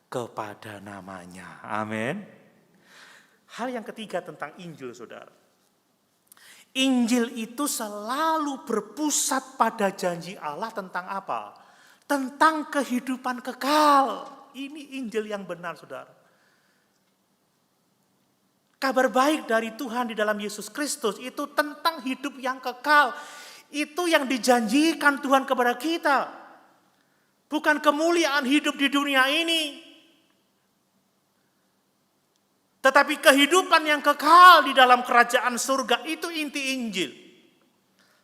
kepada namanya. Amin. Hal yang ketiga tentang Injil, saudara. Injil itu selalu berpusat pada janji Allah tentang apa? Tentang kehidupan kekal. Ini Injil yang benar, saudara. Kabar baik dari Tuhan di dalam Yesus Kristus itu tentang hidup yang kekal. Itu yang dijanjikan Tuhan kepada kita. Bukan kemuliaan hidup di dunia ini. Tetapi kehidupan yang kekal di dalam kerajaan surga, itu inti Injil.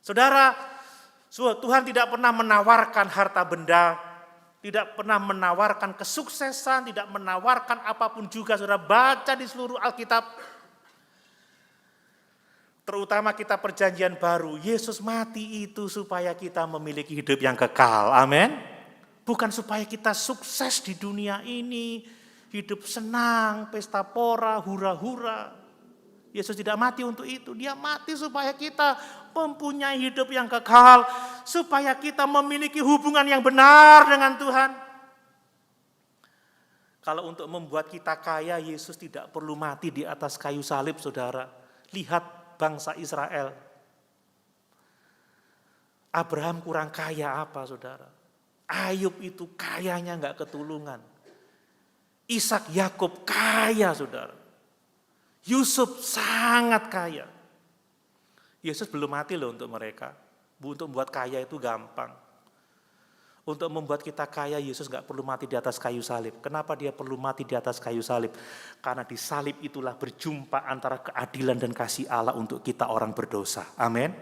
Saudara, Tuhan tidak pernah menawarkan harta benda, tidak pernah menawarkan kesuksesan, tidak menawarkan apapun juga. Saudara baca di seluruh Alkitab, terutama kita perjanjian baru, Yesus mati itu supaya kita memiliki hidup yang kekal. Amin. Bukan supaya kita sukses di dunia ini, hidup senang, pesta pora, hura-hura. Yesus tidak mati untuk itu. Dia mati supaya kita mempunyai hidup yang kekal, supaya kita memiliki hubungan yang benar dengan Tuhan. Kalau untuk membuat kita kaya, Yesus tidak perlu mati di atas kayu salib, saudara. Lihat bangsa Israel. Abraham kurang kaya apa, saudara? Ayub itu kayanya nggak ketulungan. Ishak, Yakub kaya, saudara. Yusuf sangat kaya. Yesus belum mati loh untuk mereka. Untuk membuat kaya itu gampang. Untuk membuat kita kaya, Yesus nggak perlu mati di atas kayu salib. Kenapa dia perlu mati di atas kayu salib? Karena di salib itulah berjumpa antara keadilan dan kasih Allah untuk kita orang berdosa. Amin.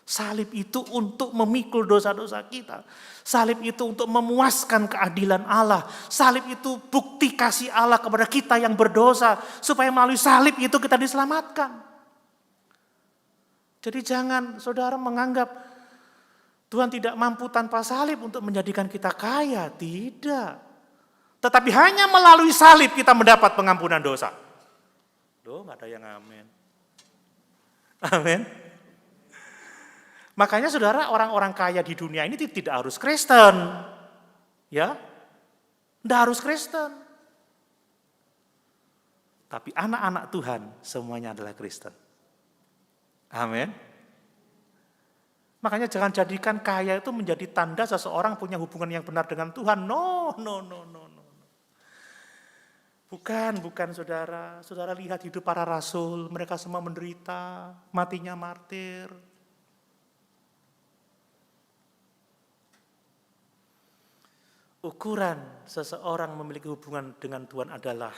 Salib itu untuk memikul dosa-dosa kita. Salib itu untuk memuaskan keadilan Allah. Salib itu bukti kasih Allah kepada kita yang berdosa. Supaya melalui salib itu kita diselamatkan. Jadi jangan saudara menganggap Tuhan tidak mampu tanpa salib untuk menjadikan kita kaya. Tidak. Tetapi hanya melalui salib kita mendapat pengampunan dosa. Loh, gak ada yang amin. Amin. Makanya saudara, orang-orang kaya di dunia ini tidak harus Kristen. Ya. Tidak harus Kristen. Tapi anak-anak Tuhan semuanya adalah Kristen. Amin. Makanya jangan jadikan kaya itu menjadi tanda seseorang punya hubungan yang benar dengan Tuhan. No. Bukan saudara. Saudara lihat hidup para rasul, mereka semua menderita, matinya martir. Ukuran seseorang memiliki hubungan dengan Tuhan adalah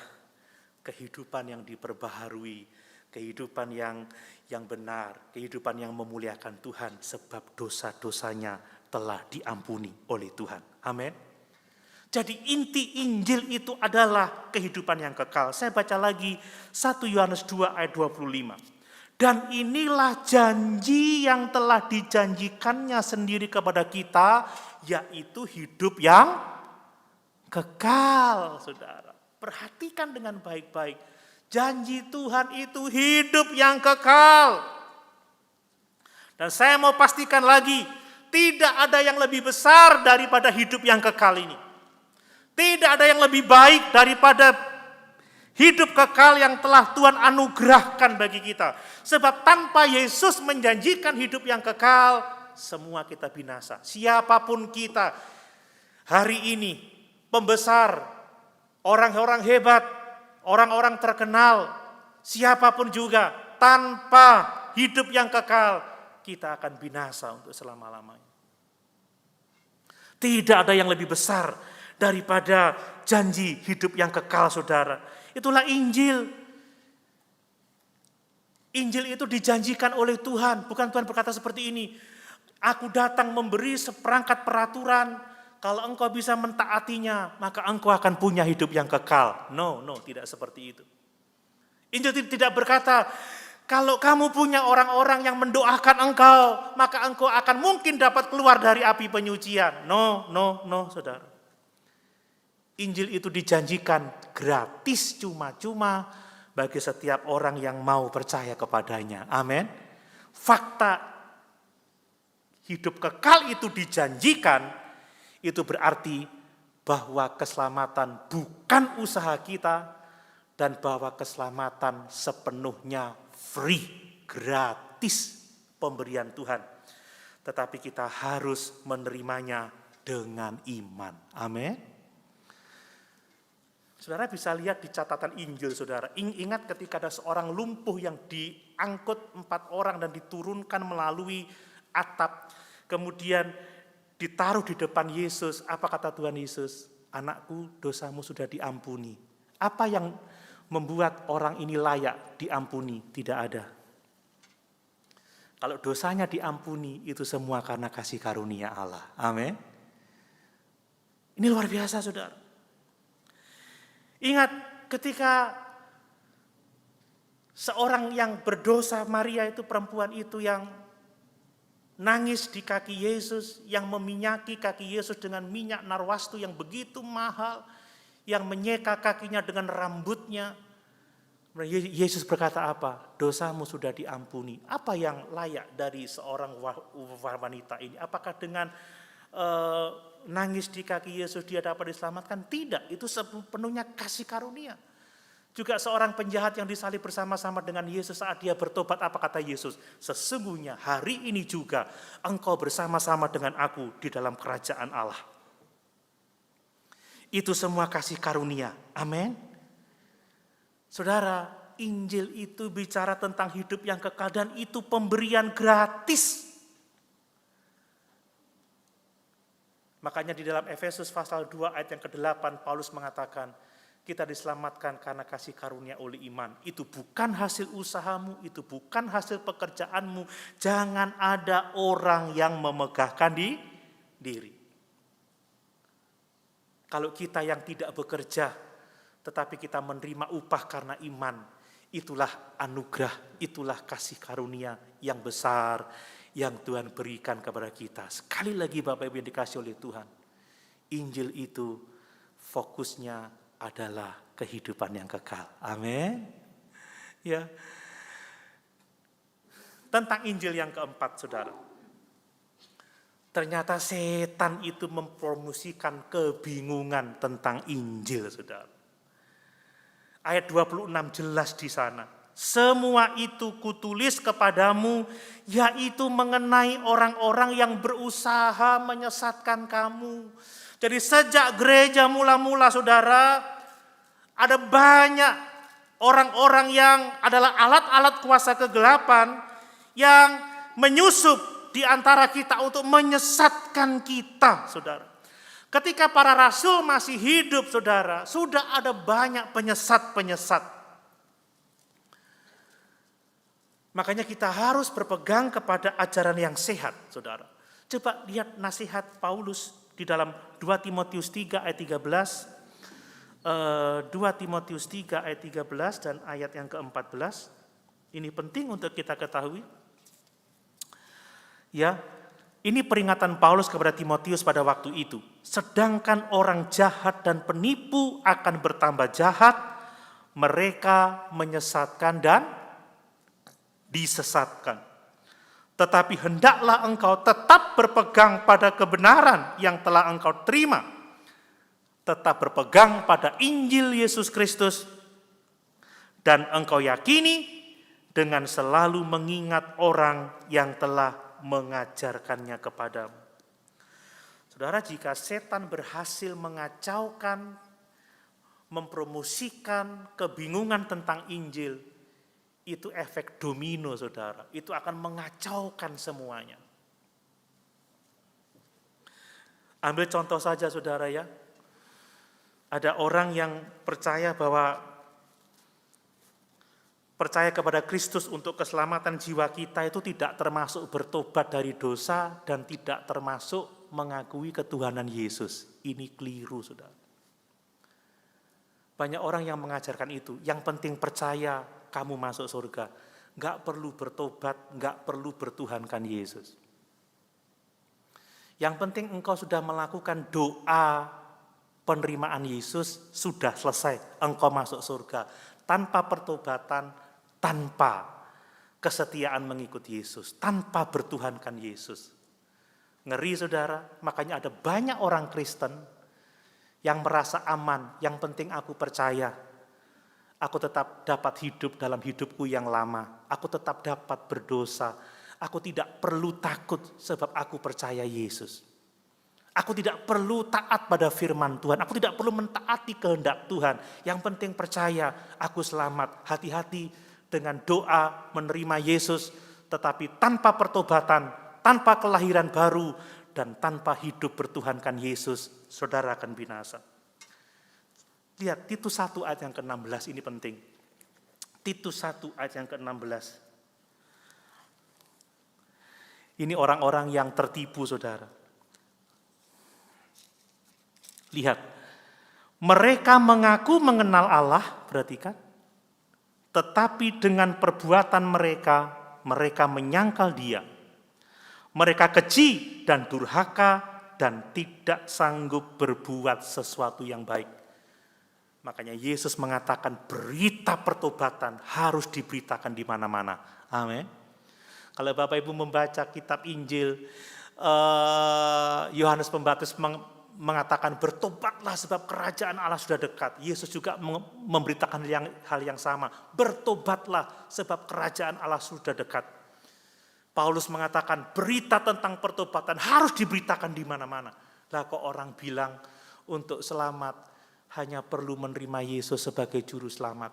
kehidupan yang diperbaharui, kehidupan yang benar, kehidupan yang memuliakan Tuhan sebab dosa-dosanya telah diampuni oleh Tuhan. Amin. Jadi inti Injil itu adalah kehidupan yang kekal. Saya baca lagi 1 Yohanes 2 ayat 25. Dan inilah janji yang telah dijanjikannya sendiri kepada kita, yaitu hidup yang kekal, saudara. Perhatikan dengan baik-baik. Janji Tuhan itu hidup yang kekal. Dan saya mau pastikan lagi, tidak ada yang lebih besar daripada hidup yang kekal ini. Tidak ada yang lebih baik daripada hidup kekal yang telah Tuhan anugerahkan bagi kita. Sebab tanpa Yesus menjanjikan hidup yang kekal, semua kita binasa. Siapapun kita hari ini, pembesar, orang-orang hebat, orang-orang terkenal, siapapun juga, tanpa hidup yang kekal, kita akan binasa untuk selama-lamanya. Tidak ada yang lebih besar daripada janji hidup yang kekal, saudara. Itulah Injil. Injil itu dijanjikan oleh Tuhan. Bukan Tuhan berkata seperti ini, aku datang memberi seperangkat peraturan, kalau engkau bisa mentaatinya, maka engkau akan punya hidup yang kekal. No, tidak seperti itu. Injil tidak berkata, kalau kamu punya orang-orang yang mendoakan engkau, maka engkau akan mungkin dapat keluar dari api penyucian. No, saudara. Injil itu dijanjikan gratis, cuma-cuma bagi setiap orang yang mau percaya kepadanya. Amin. Fakta hidup kekal itu dijanjikan, itu berarti bahwa keselamatan bukan usaha kita dan bahwa keselamatan sepenuhnya free, gratis pemberian Tuhan. Tetapi kita harus menerimanya dengan iman. Amin. Saudara bisa lihat di catatan Injil, saudara. Ingat ketika ada seorang lumpuh yang diangkut 4 orang dan diturunkan melalui atap. Kemudian ditaruh di depan Yesus. Apa kata Tuhan Yesus? Anakku, dosamu sudah diampuni. Apa yang membuat orang ini layak diampuni? Tidak ada. Kalau dosanya diampuni, itu semua karena kasih karunia Allah. Amin. Ini luar biasa, saudara. Ingat ketika seorang yang berdosa, Maria itu, perempuan itu yang nangis di kaki Yesus, yang meminyaki kaki Yesus dengan minyak narwastu yang begitu mahal, yang menyeka kakinya dengan rambutnya. Yesus berkata apa? Dosamu sudah diampuni. Apa yang layak dari seorang wanita ini? Apakah dengan nangis di kaki Yesus dia dapat diselamatkan? Tidak, itu sepenuhnya kasih karunia. Juga seorang penjahat yang disalib bersama-sama dengan Yesus saat dia bertobat, apa kata Yesus? Sesungguhnya hari ini juga engkau bersama-sama dengan aku di dalam kerajaan Allah. Itu semua kasih karunia. Amin. Saudara, Injil itu bicara tentang hidup yang kekal dan itu pemberian gratis. Makanya di dalam Efesus pasal 2 ayat yang ke-8 Paulus mengatakan, kita diselamatkan karena kasih karunia oleh iman. Itu bukan hasil usahamu, itu bukan hasil pekerjaanmu. Jangan ada orang yang memegahkan diri. Kalau kita yang tidak bekerja, tetapi kita menerima upah karena iman, itulah anugerah, itulah kasih karunia yang besar yang Tuhan berikan kepada kita. Sekali lagi Bapak Ibu yang dikasih oleh Tuhan, Injil itu fokusnya adalah kehidupan yang kekal. Amin. Ya. Tentang Injil yang keempat, saudara. Ternyata setan itu mempromosikan kebingungan tentang Injil, saudara. Ayat 26 jelas di sana. Semua itu kutulis kepadamu, yaitu mengenai orang-orang yang berusaha menyesatkan kamu. Jadi sejak gereja mula-mula, saudara, ada banyak orang-orang yang adalah alat-alat kuasa kegelapan yang menyusup di antara kita untuk menyesatkan kita, saudara. Ketika para rasul masih hidup, saudara, sudah ada banyak penyesat-penyesat. Makanya kita harus berpegang kepada ajaran yang sehat, saudara. Coba lihat nasihat Paulus di dalam 2 Timotius 3 ayat 13. 2 Timotius 3 ayat 13 dan ayat yang ke-14. Ini penting untuk kita ketahui. Ya, ini peringatan Paulus kepada Timotius pada waktu itu. Sedangkan orang jahat dan penipu akan bertambah jahat, mereka menyesatkan dan disesatkan. Tetapi hendaklah engkau tetap berpegang pada kebenaran yang telah engkau terima. Tetap berpegang pada Injil Yesus Kristus. Dan engkau yakini dengan selalu mengingat orang yang telah mengajarkannya kepadamu. Saudara, jika setan berhasil mengacaukan, mempromosikan kebingungan tentang Injil, itu efek domino, saudara. Itu akan mengacaukan semuanya. Ambil contoh saja, saudara, ya. Ada orang yang percaya kepada Kristus untuk keselamatan jiwa kita itu tidak termasuk bertobat dari dosa dan tidak termasuk mengakui ketuhanan Yesus. Ini keliru, saudara. Banyak orang yang mengajarkan itu. Yang penting percaya kamu masuk surga. Enggak perlu bertobat, enggak perlu bertuhankan Yesus. Yang penting engkau sudah melakukan doa penerimaan Yesus, sudah selesai. Engkau masuk surga. Tanpa pertobatan, tanpa kesetiaan mengikut Yesus, tanpa bertuhankan Yesus. Ngeri, saudara. Makanya ada banyak orang Kristen yang merasa aman. Yang penting aku percaya. Aku tetap dapat hidup dalam hidupku yang lama. Aku tetap dapat berdosa. Aku tidak perlu takut sebab aku percaya Yesus. Aku tidak perlu taat pada firman Tuhan. Aku tidak perlu mentaati kehendak Tuhan. Yang penting percaya aku selamat. Hati-hati dengan doa menerima Yesus. Tetapi tanpa pertobatan, tanpa kelahiran baru, dan tanpa hidup bertuhankan Yesus, saudara akan binasa. Lihat Titus 1 ayat yang ke-16, ini penting. Titus 1 ayat yang ke-16. Ini orang-orang yang tertipu, saudara. Lihat. Mereka mengaku mengenal Allah, perhatikan. Tetapi dengan perbuatan mereka menyangkal Dia. Mereka keji dan durhaka dan tidak sanggup berbuat sesuatu yang baik. Makanya Yesus mengatakan berita pertobatan harus diberitakan di mana-mana. Amin. Kalau Bapak Ibu membaca kitab Injil, Yohanes Pembaptis mengatakan bertobatlah sebab kerajaan Allah sudah dekat. Yesus juga memberitakan hal yang sama. Bertobatlah sebab kerajaan Allah sudah dekat. Paulus mengatakan berita tentang pertobatan harus diberitakan di mana-mana. Lah kok orang bilang, untuk selamat hanya perlu menerima Yesus sebagai juru selamat.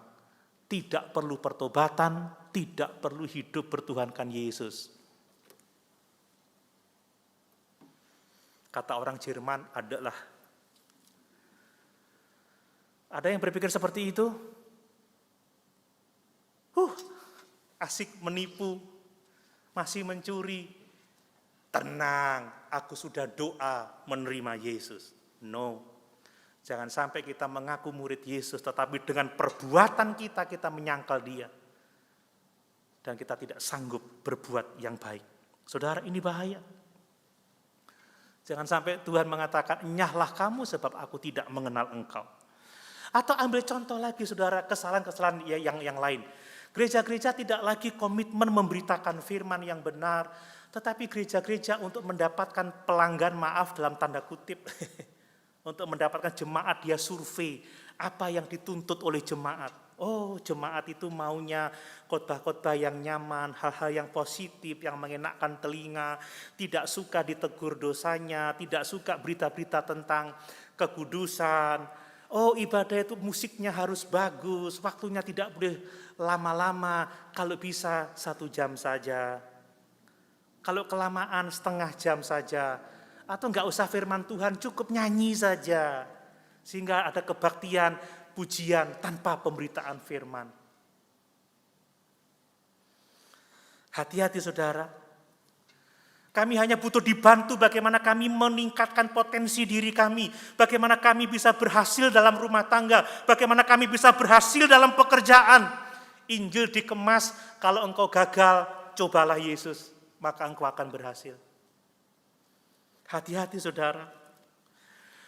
Tidak perlu pertobatan, tidak perlu hidup bertuhankan Yesus. Kata orang Jerman, ada yang berpikir seperti itu? Asik menipu, masih mencuri. Tenang, aku sudah doa menerima Yesus. No, jangan sampai kita mengaku murid Yesus, tetapi dengan perbuatan kita menyangkal dia. Dan kita tidak sanggup berbuat yang baik. Saudara, ini bahaya. Jangan sampai Tuhan mengatakan, enyahlah kamu sebab aku tidak mengenal engkau. Atau ambil contoh lagi saudara, kesalahan-kesalahan yang lain. Gereja-gereja tidak lagi komitmen memberitakan firman yang benar, tetapi gereja-gereja untuk mendapatkan pelanggan, maaf dalam tanda kutip, untuk mendapatkan jemaat dia survei apa yang dituntut oleh jemaat. Oh, jemaat itu maunya khotbah-khotbah yang nyaman, hal-hal yang positif, yang mengenakkan telinga, tidak suka ditegur dosanya, tidak suka berita-berita tentang kekudusan. Oh, ibadah itu musiknya harus bagus, waktunya tidak boleh lama-lama, kalau bisa 1 jam saja. Kalau kelamaan setengah jam saja. Atau enggak usah firman Tuhan, cukup nyanyi saja. Sehingga ada kebaktian, pujian tanpa pemberitaan firman. Hati-hati saudara. Kami hanya butuh dibantu bagaimana kami meningkatkan potensi diri kami. Bagaimana kami bisa berhasil dalam rumah tangga. Bagaimana kami bisa berhasil dalam pekerjaan. Injil dikemas, kalau engkau gagal, cobalah Yesus. Maka engkau akan berhasil. Hati-hati saudara.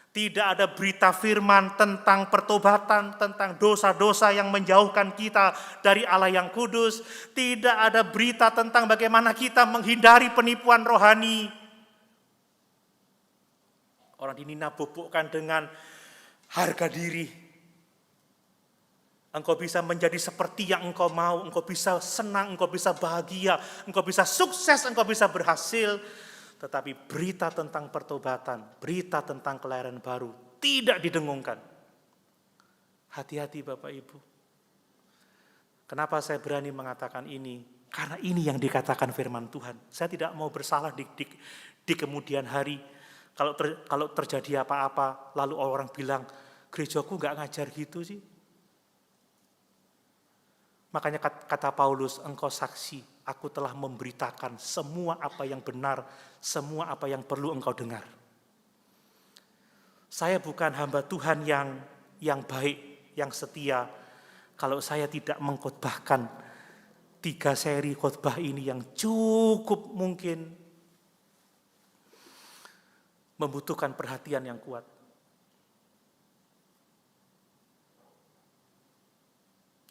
Tidak ada berita firman tentang pertobatan, tentang dosa-dosa yang menjauhkan kita dari Allah yang kudus. Tidak ada berita tentang bagaimana kita menghindari penipuan rohani. Orang di Nina bubukkan dengan harga diri. Engkau bisa menjadi seperti yang engkau mau, engkau bisa senang, engkau bisa bahagia, engkau bisa sukses, engkau bisa berhasil. Tetapi berita tentang pertobatan, berita tentang kelahiran baru tidak didengungkan. Hati-hati Bapak Ibu. Kenapa saya berani mengatakan ini? Karena ini yang dikatakan firman Tuhan. Saya tidak mau bersalah di kemudian hari. Kalau terjadi apa-apa, lalu orang bilang, gerejaku gak ngajar gitu sih. Makanya kata Paulus, engkau saksi, aku telah memberitakan semua apa yang benar, semua apa yang perlu engkau dengar. Saya bukan hamba Tuhan yang baik, yang setia, kalau saya tidak mengkhotbahkan 3 seri khotbah ini yang cukup mungkin membutuhkan perhatian yang kuat.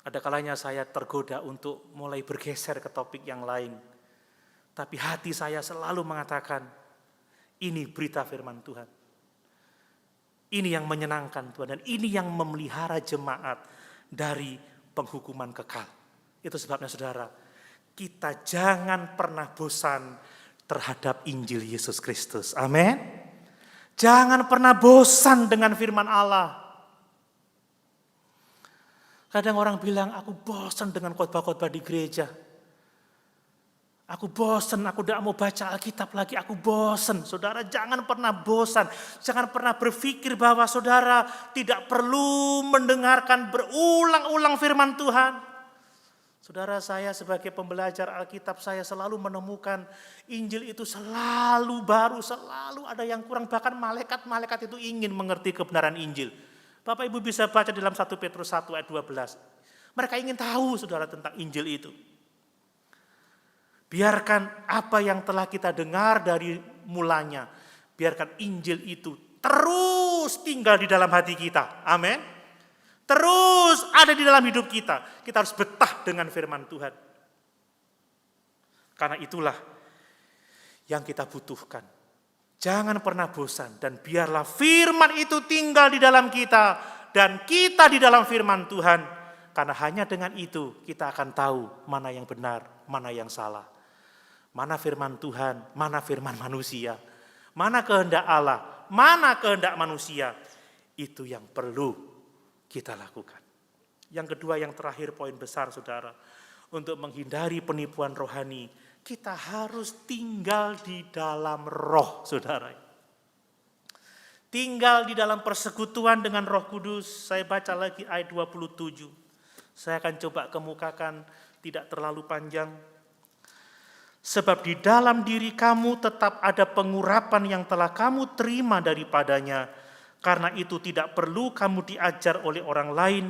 Ada kalanya saya tergoda untuk mulai bergeser ke topik yang lain. Tapi hati saya selalu mengatakan, ini berita firman Tuhan. Ini yang menyenangkan Tuhan, dan ini yang memelihara jemaat dari penghukuman kekal. Itu sebabnya saudara, kita jangan pernah bosan terhadap Injil Yesus Kristus. Amin. Jangan pernah bosan dengan firman Allah. Kadang orang bilang, aku bosan dengan khotbah-khotbah di gereja. Aku bosan, aku tidak mau baca Alkitab lagi, aku bosan. Saudara, jangan pernah bosan. Jangan pernah berpikir bahwa saudara tidak perlu mendengarkan berulang-ulang firman Tuhan. Saudara, saya sebagai pembelajar Alkitab, saya selalu menemukan Injil itu selalu baru, selalu ada yang kurang. Bahkan malaikat-malaikat itu ingin mengerti kebenaran Injil. Bapak Ibu bisa baca dalam 1 Petrus 1 ayat 12. Mereka ingin tahu saudara tentang Injil itu. Biarkan apa yang telah kita dengar dari mulanya. Biarkan Injil itu terus tinggal di dalam hati kita. Amin. Terus ada di dalam hidup kita. Kita harus betah dengan firman Tuhan. Karena itulah yang kita butuhkan. Jangan pernah bosan, dan biarlah firman itu tinggal di dalam kita dan kita di dalam firman Tuhan. Karena hanya dengan itu kita akan tahu mana yang benar, mana yang salah. Mana firman Tuhan, mana firman manusia. Mana kehendak Allah, mana kehendak manusia. Itu yang perlu kita lakukan. Yang kedua, yang terakhir, poin besar saudara. Untuk menghindari penipuan rohani, kita harus tinggal di dalam roh saudara. Tinggal di dalam persekutuan dengan Roh Kudus. Saya baca lagi ayat 27. Saya akan coba kemukakan, tidak terlalu panjang. Sebab di dalam diri kamu tetap ada pengurapan yang telah kamu terima daripadanya. Karena itu tidak perlu kamu diajar oleh orang lain,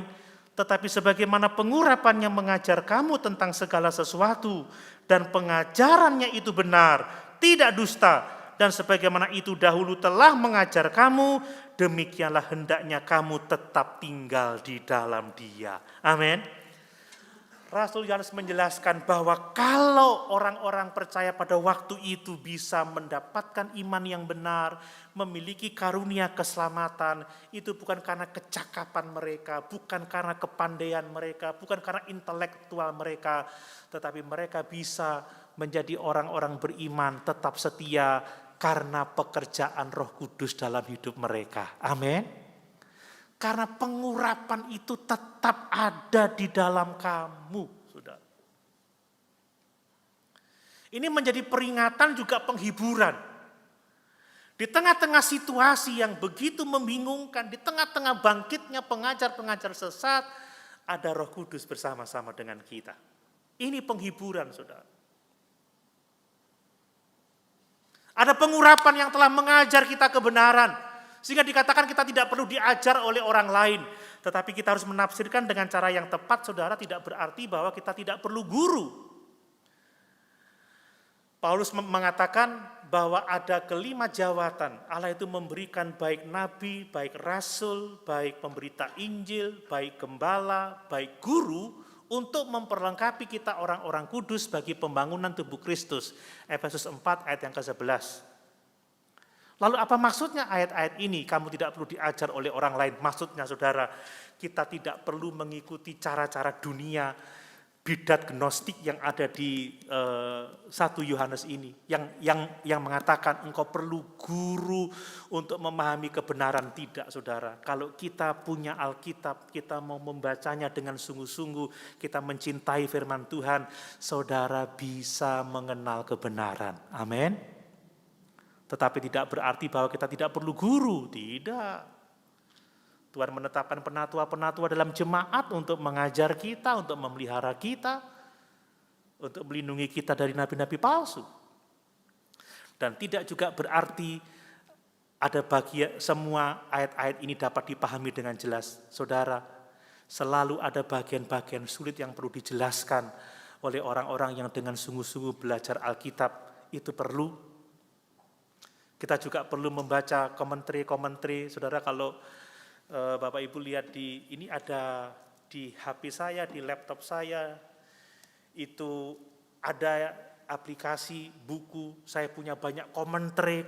tetapi sebagaimana pengurapannya mengajar kamu tentang segala sesuatu, dan pengajarannya itu benar, tidak dusta, dan sebagaimana itu dahulu telah mengajar kamu, demikianlah hendaknya kamu tetap tinggal di dalam Dia. Amin. Rasul Yohanes menjelaskan bahwa kalau orang-orang percaya pada waktu itu bisa mendapatkan iman yang benar, memiliki karunia keselamatan, itu bukan karena kecakapan mereka, bukan karena kepandaian mereka, bukan karena intelektual mereka, tetapi mereka bisa menjadi orang-orang beriman tetap setia karena pekerjaan Roh Kudus dalam hidup mereka. Amin. Karena pengurapan itu tetap ada di dalam kamu, saudara. Ini menjadi peringatan juga penghiburan. Di tengah-tengah situasi yang begitu membingungkan, di tengah-tengah bangkitnya pengajar-pengajar sesat, ada Roh Kudus bersama-sama dengan kita. Ini penghiburan, saudara. Ada pengurapan yang telah mengajar kita kebenaran. Sehingga dikatakan kita tidak perlu diajar oleh orang lain. Tetapi kita harus menafsirkan dengan cara yang tepat, saudara, tidak berarti bahwa kita tidak perlu guru. Paulus mengatakan bahwa ada kelima jawatan. Allah itu memberikan baik nabi, baik rasul, baik pemberita Injil, baik gembala, baik guru, untuk memperlengkapi kita orang-orang kudus bagi pembangunan tubuh Kristus. Efesus 4 ayat yang ke-11. Lalu apa maksudnya ayat-ayat ini? Kamu tidak perlu diajar oleh orang lain. Maksudnya saudara, kita tidak perlu mengikuti cara-cara dunia, bidat gnostik yang ada di 1 Yohanes ini. Yang mengatakan engkau perlu guru untuk memahami kebenaran. Tidak saudara. Kalau kita punya Alkitab, kita mau membacanya dengan sungguh-sungguh, kita mencintai firman Tuhan, saudara bisa mengenal kebenaran. Amin. Tetapi tidak berarti bahwa kita tidak perlu guru, tidak. Tuhan menetapkan penatua-penatua dalam jemaat untuk mengajar kita, untuk memelihara kita, untuk melindungi kita dari nabi-nabi palsu. Dan tidak juga berarti ada bagian semua ayat-ayat ini dapat dipahami dengan jelas. Saudara, selalu ada bagian-bagian sulit yang perlu dijelaskan oleh orang-orang yang dengan sungguh-sungguh belajar Alkitab. Itu perlu. Kita juga perlu membaca komentari. Saudara, kalau Bapak Ibu lihat ini ada di HP saya, di laptop saya, itu ada aplikasi, buku, saya punya banyak komentari.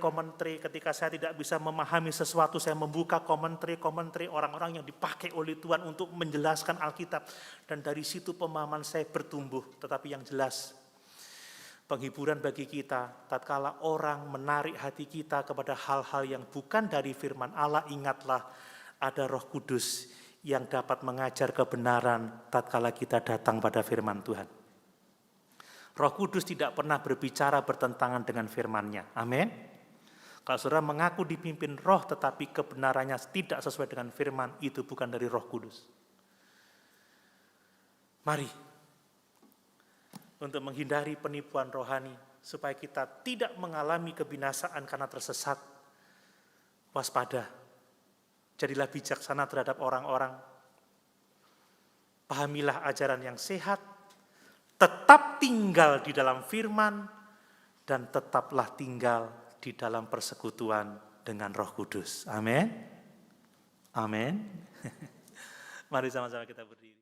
Ketika saya tidak bisa memahami sesuatu, saya membuka komentari orang-orang yang dipakai oleh Tuhan untuk menjelaskan Alkitab. Dan dari situ pemahaman saya bertumbuh, tetapi yang jelas, penghiburan bagi kita, tatkala orang menarik hati kita kepada hal-hal yang bukan dari firman Allah, ingatlah ada Roh Kudus yang dapat mengajar kebenaran tatkala kita datang pada firman Tuhan. Roh Kudus tidak pernah berbicara bertentangan dengan firman-Nya. Amin. Kalau saudara mengaku dipimpin Roh tetapi kebenarannya tidak sesuai dengan firman, itu bukan dari Roh Kudus. Mari, untuk menghindari penipuan rohani, supaya kita tidak mengalami kebinasaan karena tersesat, waspada. Jadilah bijaksana terhadap orang-orang. Pahamilah ajaran yang sehat, tetap tinggal di dalam firman, dan tetaplah tinggal di dalam persekutuan dengan Roh Kudus. Amin. Amin. Mari sama-sama kita berdiri.